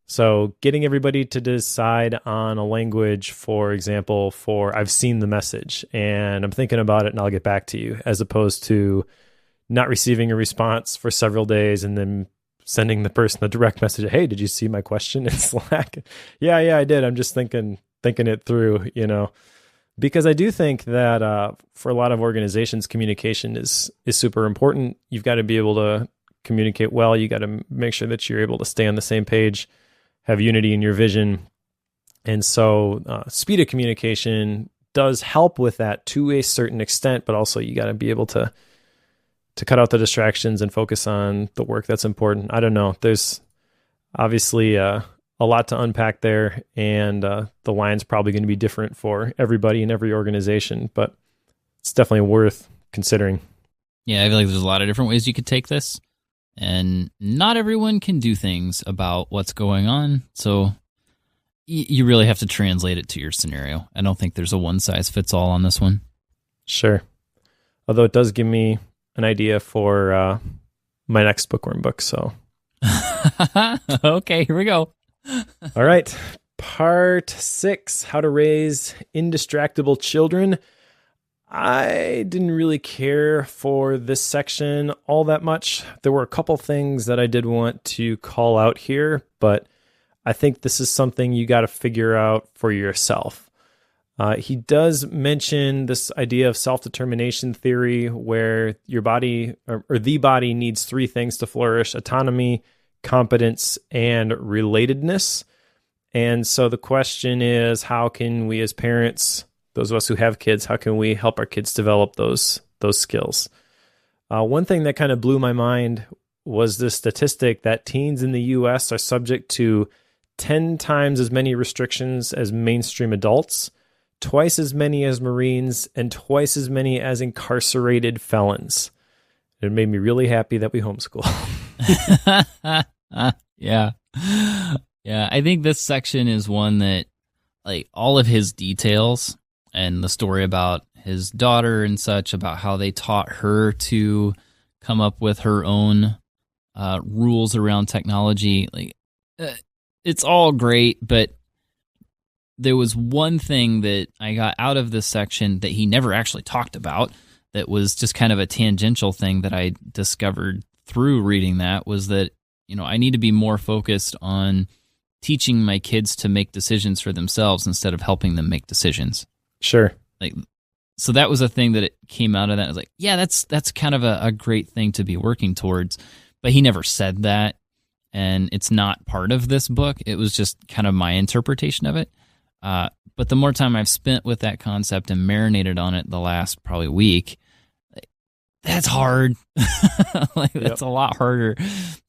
So getting everybody to decide on a language, for example, for I've seen the message and I'm thinking about it and I'll get back to you, as opposed to not receiving a response for several days and then sending the person a direct message, hey, did you see my question in Slack? Yeah, I did. I'm just thinking it through, because I do think that for a lot of organizations, communication is super important. You've got to be able to communicate well. You got to make sure that you're able to stay on the same page, have unity in your vision. And so speed of communication does help with that to a certain extent, but also you got to be able to cut out the distractions and focus on the work that's important. I don't know. There's obviously a lot to unpack there, and the line's probably going to be different for everybody in every organization, but it's definitely worth considering. Yeah, I feel like there's a lot of different ways you could take this, and not everyone can do things about what's going on, so you really have to translate it to your scenario. I don't think there's a one-size-fits-all on this one. Sure. Although it does give me an idea for my next bookworm book, so. Okay, here we go. All right. Part 6, how to raise indistractable children. I didn't really care for this section all that much. There were a couple things that I did want to call out here, but I think this is something you got to figure out for yourself. He does mention this idea of self-determination theory, where your body or the body needs 3 things to flourish: autonomy, competence, and relatedness. And so the question is, how can we as parents, those of us who have kids, how can we help our kids develop those skills? One thing that kind of blew my mind was this statistic that teens in the U.S. are subject to 10 times as many restrictions as mainstream adults, twice as many as Marines, and twice as many as incarcerated felons. It made me really happy that we homeschool. Yeah. I think this section is one that, all of his details and the story about his daughter and such, about how they taught her to come up with her own rules around technology, it's all great, but there was one thing that I got out of this section that he never actually talked about, that was just kind of a tangential thing that I discovered through reading that, was that, I need to be more focused on teaching my kids to make decisions for themselves instead of helping them make decisions. Sure. So that was a thing that it came out of that. I was like, yeah, that's kind of a great thing to be working towards. But he never said that and it's not part of this book. It was just kind of my interpretation of it. But the more time I've spent with that concept and marinated on it the last probably week, that's hard. That's a lot harder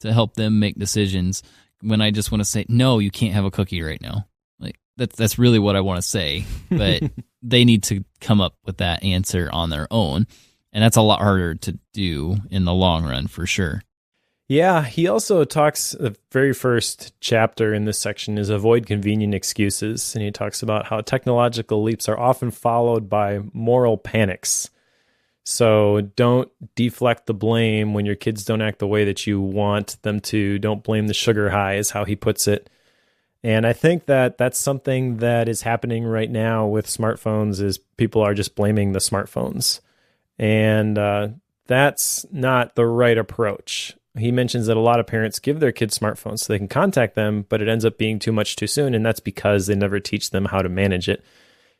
to help them make decisions when I just want to say, no, you can't have a cookie right now. Like that's really what I want to say, but they need to come up with that answer on their own. And that's a lot harder to do in the long run, for sure. Yeah, he also talks, the very first chapter in this section is avoid convenient excuses. And he talks about how technological leaps are often followed by moral panics. So don't deflect the blame when your kids don't act the way that you want them to. Don't blame the sugar high, is how he puts it. And I think that that's something that is happening right now with smartphones, is people are just blaming the smartphones. And that's not the right approach. He mentions that a lot of parents give their kids smartphones so they can contact them, but it ends up being too much too soon, and that's because they never teach them how to manage it.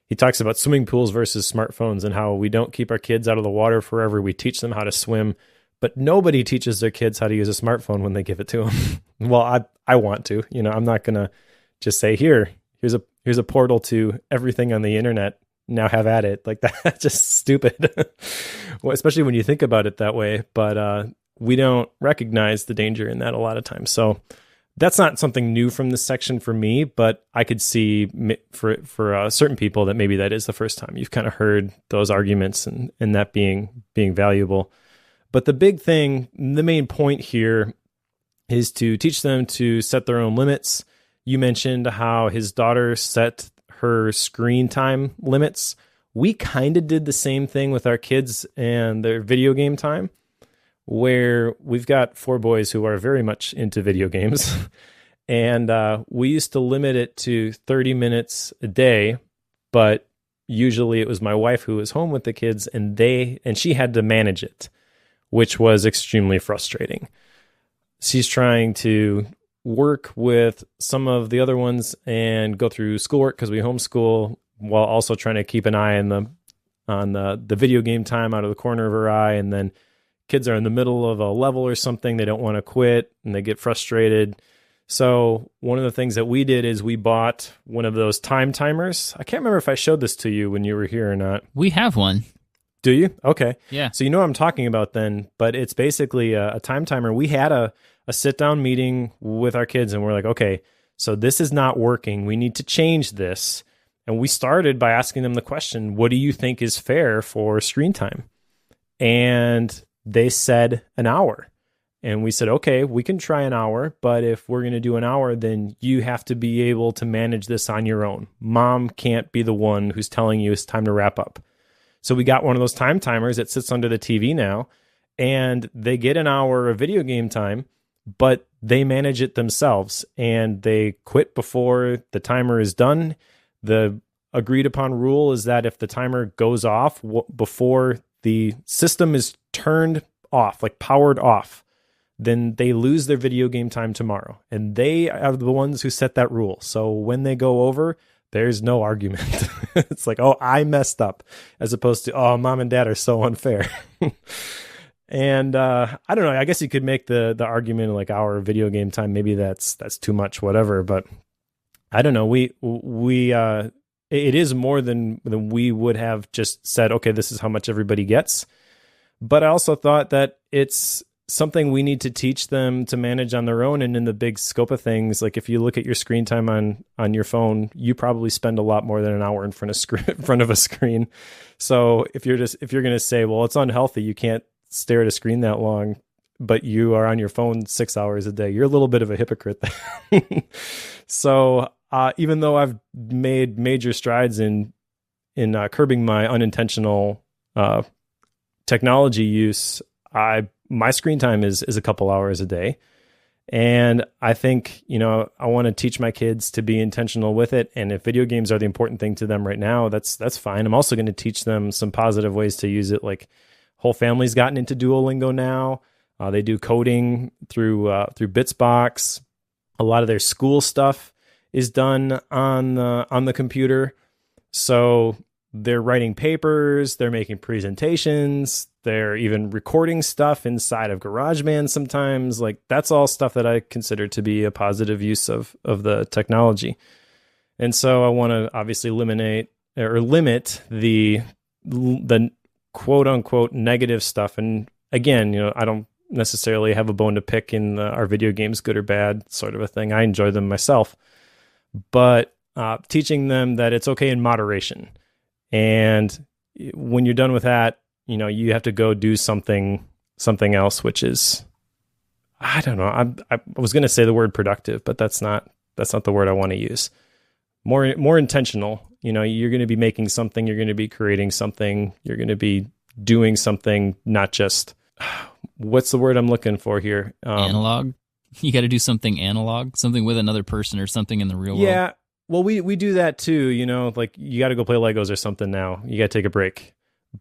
He talks about swimming pools versus smartphones and how we don't keep our kids out of the water forever. We teach them how to swim, but nobody teaches their kids how to use a smartphone when they give it to them. Well, I want to. I'm not going to just say, here's a portal to everything on the internet. Now have at it. Like, that's just stupid. Well, especially when you think about it that way. But we don't recognize the danger in that a lot of times. So that's not something new from this section for me, but I could see for certain people that maybe that is the first time you've kind of heard those arguments and that being valuable. But the big thing, the main point here, is to teach them to set their own limits. You mentioned how his daughter set her screen time limits. We kind of did the same thing with our kids and their video game time, where we've got 4 boys who are very much into video games. And we used to limit it to 30 minutes a day, but usually it was my wife who was home with the kids, and she had to manage it, which was extremely frustrating. She's trying to work with some of the other ones and go through schoolwork because we homeschool, while also trying to keep an eye on the video game time out of the corner of her eye. And then kids are in the middle of a level or something, they don't want to quit and they get frustrated. So one of the things that we did is we bought one of those time timers. I can't remember if I showed this to you when you were here or not. We have one. Do you? Okay. Yeah. So you know what I'm talking about then, but it's basically a time timer. We had a sit-down meeting with our kids, and we're like, okay, so this is not working. We need to change this. And we started by asking them the question, what do you think is fair for screen time? And they said an hour. And we said, okay, we can try an hour, but if we're going to do an hour, then you have to be able to manage this on your own. Mom can't be the one who's telling you it's time to wrap up. So we got one of those time timers that sits under the TV now, and they get an hour of video game time, but they manage it themselves, and they quit before the timer is done. The agreed upon rule is that if the timer goes off before the system is turned off, like powered off, then they lose their video game time tomorrow. And they are the ones who set that rule. So when they go over, there's no argument. It's like, oh, I messed up, as opposed to, oh, mom and dad are so unfair. And I don't know. I guess you could make the argument like our video game time. Maybe that's too much, whatever. But I don't know. It is more than we would have just said, okay, this is how much everybody gets. But I also thought that it's something we need to teach them to manage on their own. And in the big scope of things, like if you look at your screen time on your phone, you probably spend a lot more than an hour in front of a screen. So if you're going to say, well, it's unhealthy, you can't stare at a screen that long, but you are on your phone 6 hours a day, you're a little bit of a hypocrite there. So even though I've made major strides in curbing my unintentional technology use, my screen time is a couple hours a day. And I think, I want to teach my kids to be intentional with it. And if video games are the important thing to them right now, that's fine. I'm also going to teach them some positive ways to use it. Like, whole family's gotten into Duolingo now. They do coding through Bitsbox. A lot of their school stuff is done on the computer. So they're writing papers, they're making presentations, They're even recording stuff inside of GarageBand sometimes. Like, that's all stuff that I consider to be a positive use of the technology. And so I want to obviously limit the quote unquote negative stuff. And again, I don't necessarily have a bone to pick in are video games good or bad sort of a thing. I enjoy them myself, but teaching them that it's okay in moderation. And when you're done with that, you have to go do something else, which is, I don't know. I was going to say the word productive, but that's not the word I want to use. More intentional. You're going to be making something, you're going to be creating something, you're going to be doing something, not just, what's the word I'm looking for here? Analog. You got to do something analog, something with another person or something in the real world. Yeah. Well, we do that too, like you got to go play Legos or something now. You got to take a break.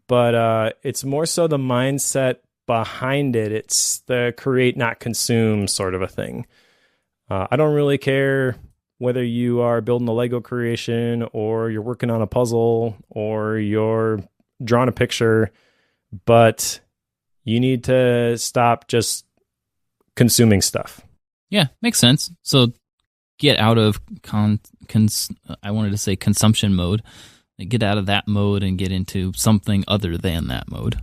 But it's more so the mindset behind it. It's the create, not consume sort of a thing. I don't really care whether you are building a Lego creation or you're working on a puzzle or you're drawing a picture, but you need to stop just consuming stuff. Yeah, makes sense. So get out of consumption mode. Get out of that mode and get into something other than that mode.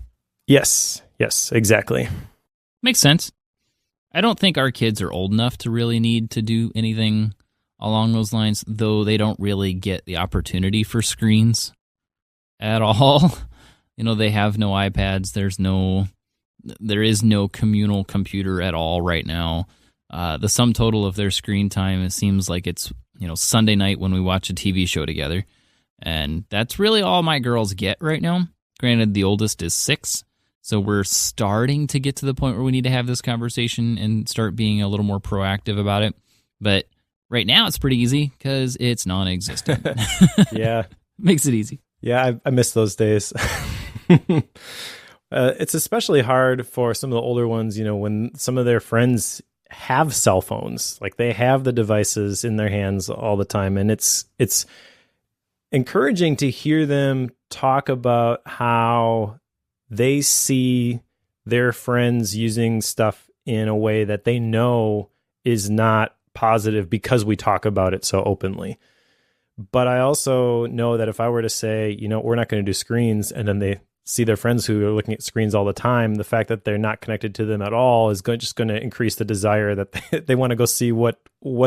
Yes, exactly. Makes sense. I don't think our kids are old enough to really need to do anything along those lines, though they don't really get the opportunity for screens at all. They have no iPads. There is no communal computer at all right now. The sum total of their screen time, it seems like it's, Sunday night when we watch a TV show together. And that's really all my girls get right now. Granted, the oldest is 6, so we're starting to get to the point where we need to have this conversation and start being a little more proactive about it. But right now, it's pretty easy because it's non-existent. Yeah. Makes it easy. Yeah, I miss those days. It's especially hard for some of the older ones, when some of their friends have cell phones. Like, they have the devices in their hands all the time. And it's encouraging to hear them talk about how they see their friends using stuff in a way that they know is not positive because we talk about it so openly. But I also know that if I were to say, we're not going to do screens, and then they see their friends who are looking at screens all the time, the fact that they're not connected to them at all is just going to increase the desire that they want to go see what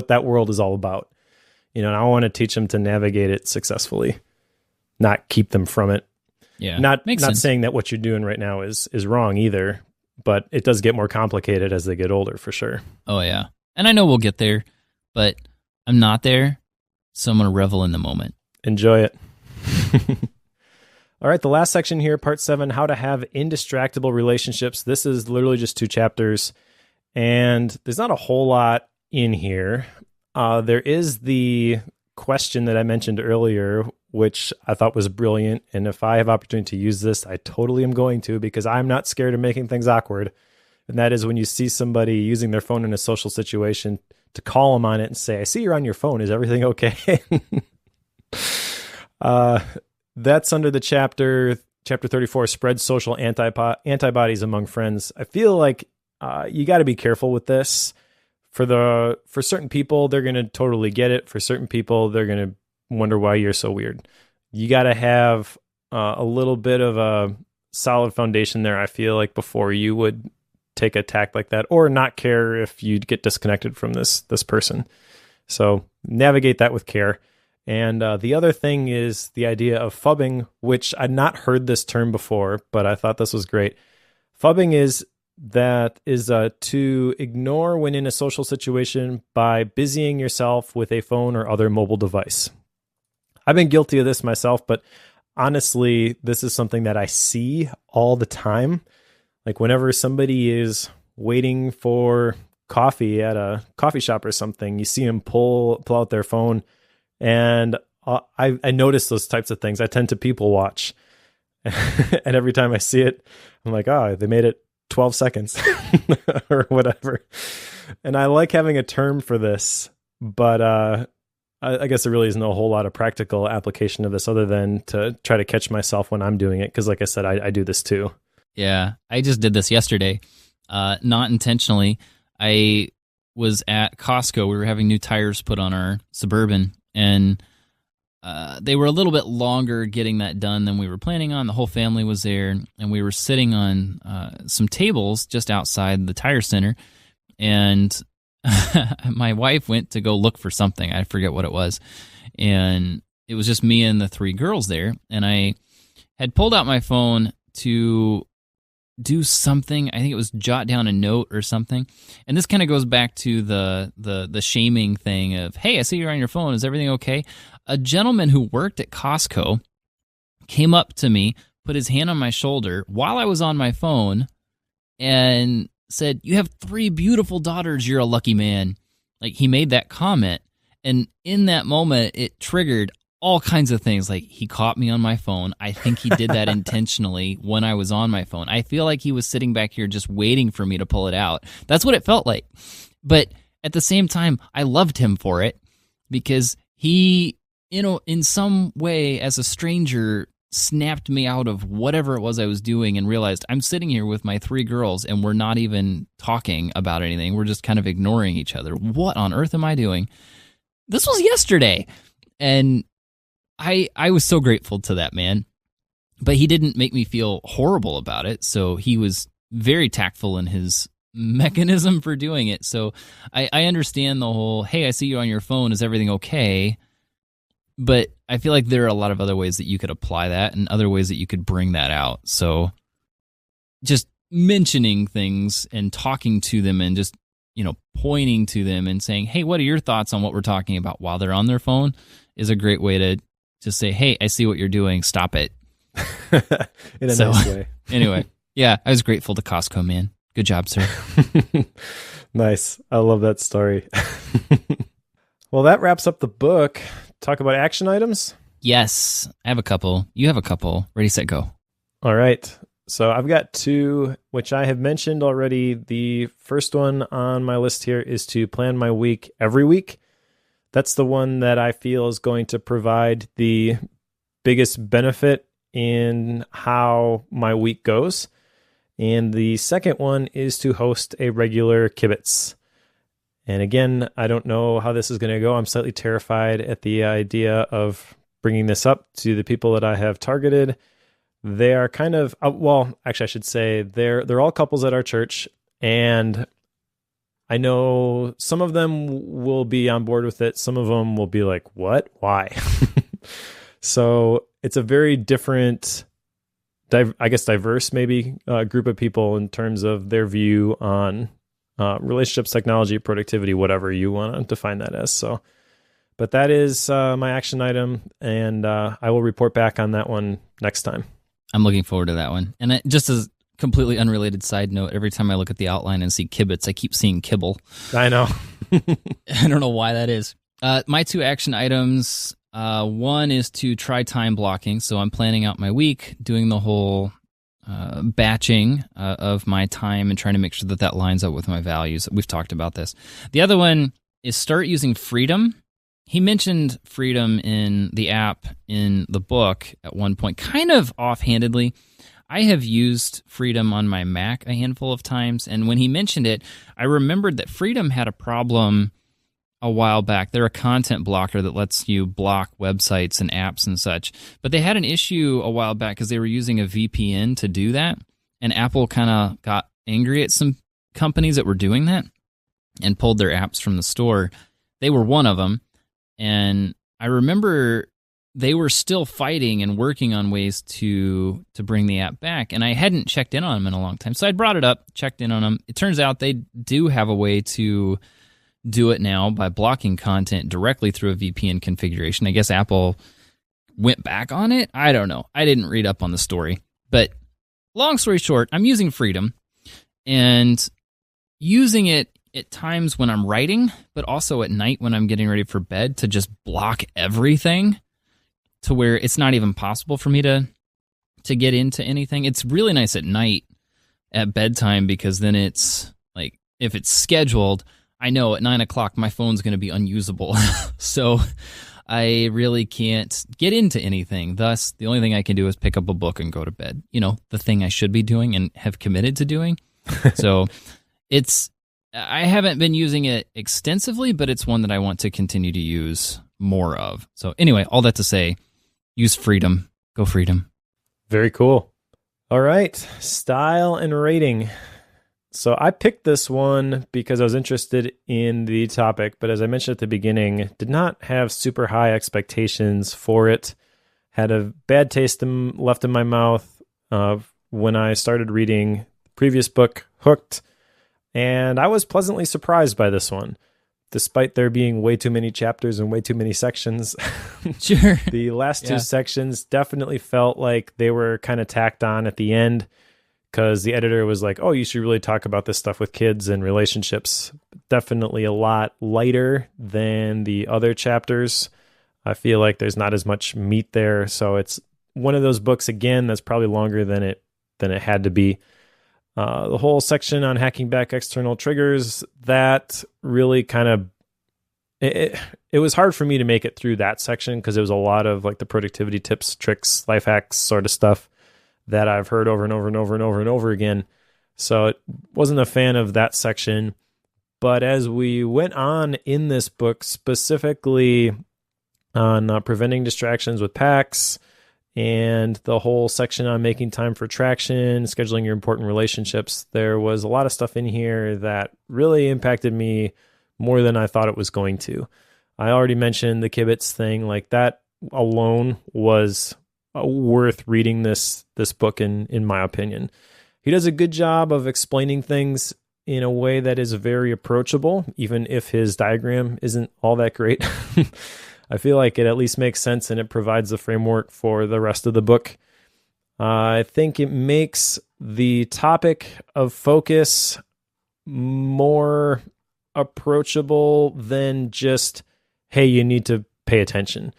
that world is all about. And I want to teach them to navigate it successfully, not keep them from it. Yeah, not sense. Saying that what you're doing right now is wrong either, but it does get more complicated as they get older, for sure. Oh yeah, and I know we'll get there, but I'm not there, so I'm going to revel in the moment. Enjoy it. All right, the last section here, part 7, how to have indistractable relationships. This is literally just 2 chapters, and there's not a whole lot in here. There is the question that I mentioned earlier, which I thought was brilliant. And if I have opportunity to use this, I totally am going to, because I'm not scared of making things awkward. And that is when you see somebody using their phone in a social situation, to call them on it and say, I see you're on your phone. Is everything okay? That's under the chapter 34, spread social antibodies among friends. I feel like you got to be careful with this. For certain people, they're going to totally get it. For certain people, they're going to wonder why you're so weird. You got to have a little bit of a solid foundation there, I feel like, before you would take a tack like that, or not care if you'd get disconnected from this person. So navigate that with care. And the other thing is the idea of phubbing, which I'd not heard this term before, but I thought this was great. Phubbing is to ignore when in a social situation by busying yourself with a phone or other mobile device. I've been guilty of this myself, but honestly, this is something that I see all the time. Like, whenever somebody is waiting for coffee at a coffee shop or something, you see them pull out their phone. And I notice those types of things. I tend to people watch. And every time I see it, I'm like, they made it 12 seconds or whatever. And I like having a term for this, but I guess there really isn't a whole lot of practical application of this other than to try to catch myself when I'm doing it. Because like I said, I do this too. Yeah, I just did this yesterday. Not intentionally. I was at Costco. We were having new tires put on our Suburban, and they were a little bit longer getting that done than we were planning on. The whole family was there, and we were sitting on some tables just outside the tire center, and my wife went to go look for something. I forget what it was, and it was just me and the three girls there, and I had pulled out my phone to do something. I think it was jot down a note or something. And this kind of goes back to the shaming thing of, hey, I see you're on your phone. Is everything okay? A gentleman who worked at Costco came up to me, put his hand on my shoulder while I was on my phone, and said, "You have 3 beautiful daughters. You're a lucky man." Like, he made that comment. And in that moment, it triggered all kinds of things. Like, he caught me on my phone. I think he did that intentionally when I was on my phone. I feel like he was sitting back here just waiting for me to pull it out. That's what it felt like. But at the same time, I loved him for it, because he, in some way, as a stranger, snapped me out of whatever it was I was doing and realized I'm sitting here with my 3 girls and we're not even talking about anything. We're just kind of ignoring each other. What on earth am I doing? This was yesterday. And I was so grateful to that man, but he didn't make me feel horrible about it. So he was very tactful in his mechanism for doing it. So I understand the whole, hey, I see you on your phone. Is everything okay? But I feel like there are a lot of other ways that you could apply that and other ways that you could bring that out. So just mentioning things and talking to them and just, pointing to them and saying, hey, what are your thoughts on what we're talking about while they're on their phone is a great way to just say, hey, I see what you're doing. Stop it. In a nice way. Anyway, yeah, I was grateful to Costco, man. Good job, sir. Nice. I love that story. Well, that wraps up the book. Talk about action items? Yes, I have a couple. You have a couple. Ready, set, go. All right. So I've got 2, which I have mentioned already. The first one on my list here is to plan my week every week. That's the one that I feel is going to provide the biggest benefit in how my week goes. And the second one is to host a regular kibitz. And again, I don't know how this is going to go. I'm slightly terrified at the idea of bringing this up to the people that I have targeted. They are kind of, actually I should say they're all couples at our church, and I know some of them will be on board with it. Some of them will be like, what? Why? So it's a very different, diverse maybe group of people in terms of their view on relationships, technology, productivity, whatever you want to define that as. So, but that is my action item, and I will report back on that one next time. I'm looking forward to that one. And just as completely unrelated side note, every time I look at the outline and see kibitz, I keep seeing kibble. I know. I don't know why that is. My 2 action items, one is to try time blocking. So I'm planning out my week, doing the whole batching of my time and trying to make sure that lines up with my values. We've talked about this. The other one is start using Freedom. He mentioned Freedom in the app in the book at one point, kind of offhandedly. I have used Freedom on my Mac a handful of times, and when he mentioned it, I remembered that Freedom had a problem a while back. They're a content blocker that lets you block websites and apps and such, but they had an issue a while back because they were using a VPN to do that, and Apple kind of got angry at some companies that were doing that and pulled their apps from the store. They were one of them. And I remember they were still fighting and working on ways to bring the app back. And I hadn't checked in on them in a long time. So I brought it up, checked in on them. It turns out they do have a way to do it now by blocking content directly through a VPN configuration. I guess Apple went back on it. I don't know. I didn't read up on the story. But long story short, I'm using Freedom and using it at times when I'm writing, but also at night when I'm getting ready for bed to just block everything to where it's not even possible for me to get into anything. It's really nice at night at bedtime because then it's like, if it's scheduled, I know at 9 o'clock my phone's going to be unusable. So I really can't get into anything. Thus, the only thing I can do is pick up a book and go to bed. The thing I should be doing and have committed to doing. So I haven't been using it extensively, but it's one that I want to continue to use more of. So anyway, all that to say, use freedom. Go freedom. Very cool. All right. Style and rating. So I picked this one because I was interested in the topic, but as I mentioned at the beginning, did not have super high expectations for it. Had a bad taste left in my mouth when I started reading the previous book, Hooked, and I was pleasantly surprised by this one. Despite there being way too many chapters and way too many sections. Sure. The last two sections definitely felt like they were kind of tacked on at the end, because the editor was like, oh, you should really talk about this stuff with kids and relationships. Definitely a lot lighter than the other chapters. I feel like there's not as much meat there. So it's one of those books, again, that's probably longer than it had to be. The whole section on hacking back external triggers, that really kind of, it was hard for me to make it through that section because it was a lot of like the productivity tips, tricks, life hacks sort of stuff that I've heard over and over and over and over and over again. So it wasn't a fan of that section. But as we went on in this book, specifically on preventing distractions with packs, and the whole section on making time for traction, scheduling your important relationships, there was a lot of stuff in here that really impacted me more than I thought it was going to. I already mentioned the kibitz thing. Like, that alone was worth reading this book in my opinion. He does a good job of explaining things in a way that is very approachable, even if his diagram isn't all that great. I feel like it at least makes sense, and it provides the framework for the rest of the book. I think it makes the topic of focus more approachable than just, hey, you need to pay attention,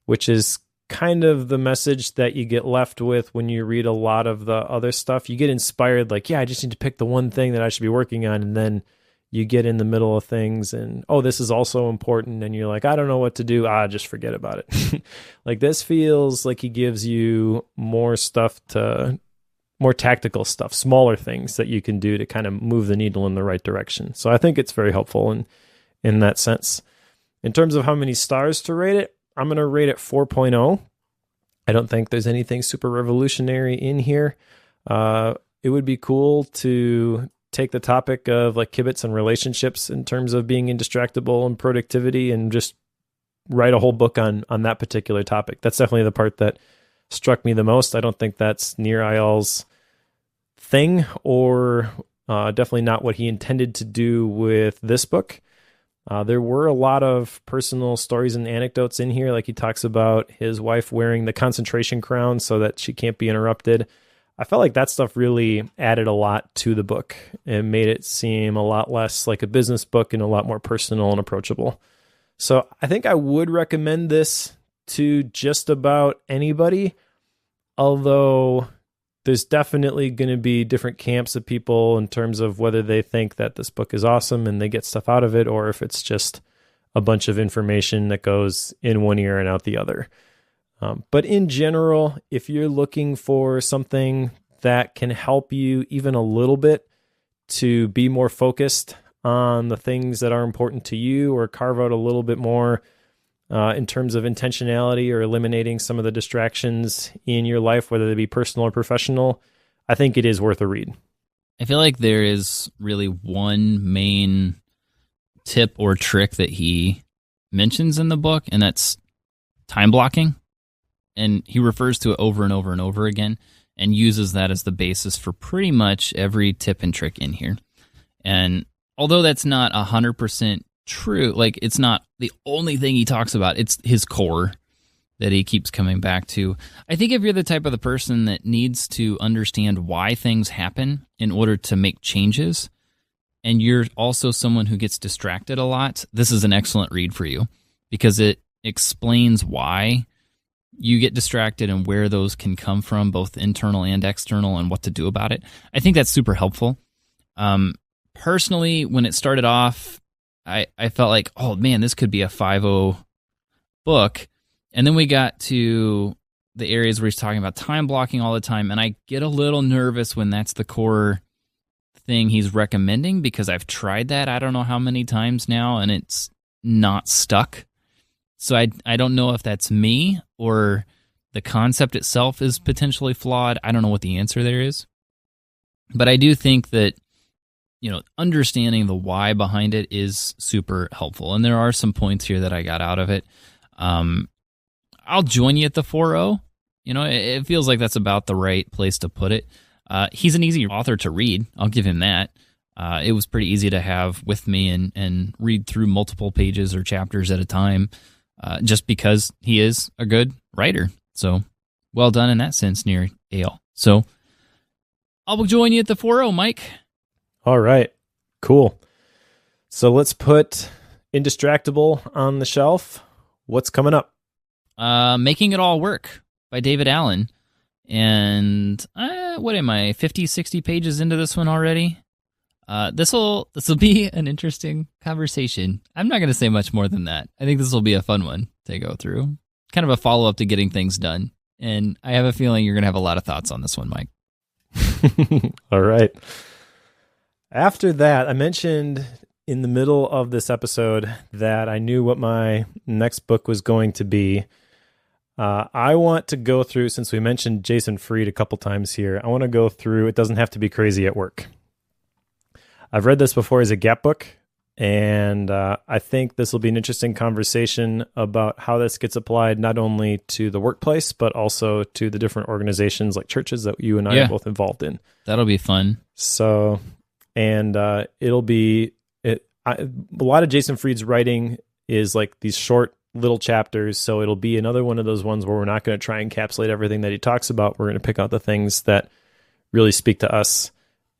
which is kind of the message that you get left with when you read a lot of the other stuff. You get inspired, like, yeah, I just need to pick the one thing that I should be working on, and then you get in the middle of things and, oh, this is also important. And you're like, I don't know what to do. Just forget about it. Like, this feels like he gives you more tactical stuff, smaller things that you can do to kind of move the needle in the right direction. So I think it's very helpful in that sense. In terms of how many stars to rate it, I'm going to rate it 4.0. I don't think there's anything super revolutionary in here. It would be cool to take the topic of like kibitz and relationships in terms of being indistractable and productivity and just write a whole book on that particular topic. That's definitely the part that struck me the most. I don't think that's Nir Eyal's thing, or definitely not what he intended to do with this book. There were a lot of personal stories and anecdotes in here. Like, he talks about his wife wearing the concentration crown so that she can't be interrupted. I felt like that stuff really added a lot to the book and made it seem a lot less like a business book and a lot more personal and approachable. So I think I would recommend this to just about anybody, although there's definitely going to be different camps of people in terms of whether they think that this book is awesome and they get stuff out of it, or if it's just a bunch of information that goes in one ear and out the other. But in general, if you're looking for something that can help you even a little bit to be more focused on the things that are important to you, or carve out a little bit more in terms of intentionality or eliminating some of the distractions in your life, whether they be personal or professional, I think it is worth a read. I feel like there is really one main tip or trick that he mentions in the book, and that's time blocking. And he refers to it over and over and over again and uses that as the basis for pretty much every tip and trick in here. And although that's not 100% true, like, it's not the only thing he talks about, it's his core that he keeps coming back to. I think if you're the type of the person that needs to understand why things happen in order to make changes, and you're also someone who gets distracted a lot, this is an excellent read for you, because it explains why you get distracted and where those can come from, both internal and external, and what to do about it. I think that's super helpful. Personally, when it started off, I felt like, oh man, this could be a 5.0 book. And then we got to the areas where he's talking about time blocking all the time, and I get a little nervous when that's the core thing he's recommending, because I've tried that I don't know how many times now, and it's not stuck. So I don't know if that's me or the concept itself is potentially flawed. I don't know what the answer there is. But I do think that, understanding the why behind it is super helpful. And there are some points here that I got out of it. I'll join you at the 4.0. It feels like that's about the right place to put it. He's an easy author to read. I'll give him that. It was pretty easy to have with me and read through multiple pages or chapters at a time, just because he is a good writer. So well done in that sense, Nir Eyal. So I'll join you at the 4.0, Mike. All right, cool. So let's put Indistractable on the shelf. What's coming up? Making It All Work by David Allen. And what am I, 50, 60 pages into this one already? This will be an interesting conversation. I'm not going to say much more than that. I think this will be a fun one to go through. Kind of a follow-up to Getting Things Done. And I have a feeling you're going to have a lot of thoughts on this one, Mike. All right. After that, I mentioned in the middle of this episode that I knew what my next book was going to be. I want to go through, since we mentioned Jason Fried a couple times here, I want to go through It Doesn't Have to Be Crazy at Work. I've read this before as a gap book, and I think this will be an interesting conversation about how this gets applied not only to the workplace, but also to the different organizations like churches that you and I are both involved in. That'll be fun. So, and it'll be, a lot of Jason Fried's writing is like these short little chapters, so it'll be another one of those ones where we're not going to try and encapsulate everything that he talks about. We're going to pick out the things that really speak to us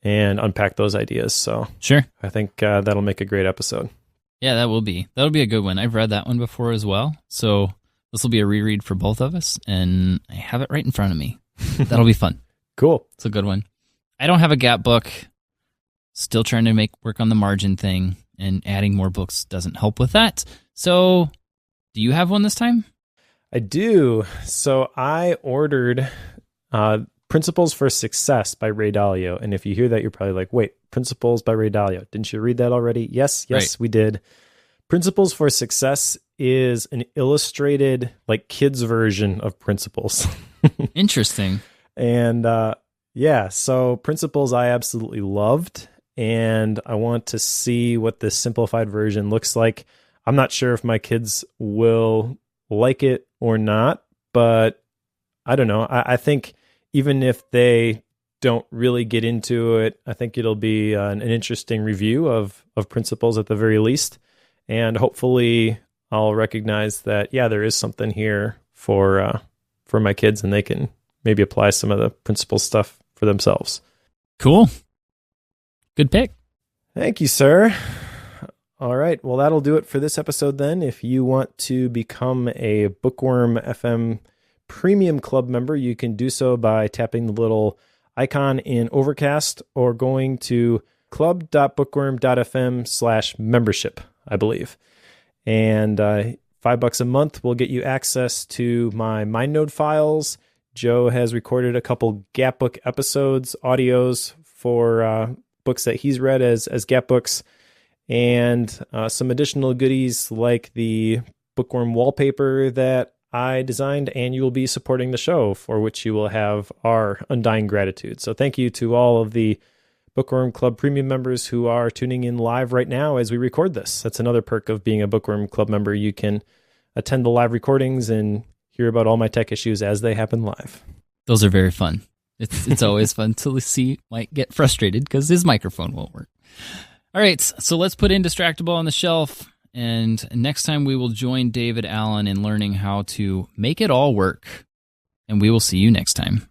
and unpack those ideas. So sure, I think that'll make a great episode. Yeah, that'll be a good one. I've read that one before as well, so this will be a reread for both of us, and I have it right in front of me. That'll be fun. Cool. It's a good one. I don't have a gap book. Still trying to work on the margin thing, and adding more books doesn't help with that. So do you have one this time? I do. So I ordered Principles for Success by Ray Dalio. And if you hear that, you're probably like, wait, Principles by Ray Dalio. Didn't you read that already? Yes, right. We did. Principles for Success is an illustrated, like, kids version of Principles. Interesting. And so Principles I absolutely loved. And I want to see what this simplified version looks like. I'm not sure if my kids will like it or not, but I don't know. I think even if they don't really get into it, I think it'll be an interesting review of Principles at the very least. And hopefully I'll recognize that, there is something here for my kids, and they can maybe apply some of the Principles stuff for themselves. Cool. Good pick. Thank you, sir. All right. Well, that'll do it for this episode then. If you want to become a Bookworm FM Premium Club member, you can do so by tapping the little icon in Overcast or going to club.bookworm.fm/membership, I believe. And $5 a month will get you access to my MindNode files. Joe has recorded a couple Gap Book episodes, audios for books that he's read as Gap books, and some additional goodies like the Bookworm wallpaper that I designed, and you will be supporting the show, for which you will have our undying gratitude. So thank you to all of the Bookworm Club Premium members who are tuning in live right now as we record this. That's another perk of being a Bookworm Club member. You can attend the live recordings and hear about all my tech issues as they happen live. Those are very fun. It's always fun to see Mike get frustrated because his microphone won't work. All right, so let's put Indistractable on the shelf, and next time we will join David Allen in learning how to make it all work, and we will see you next time.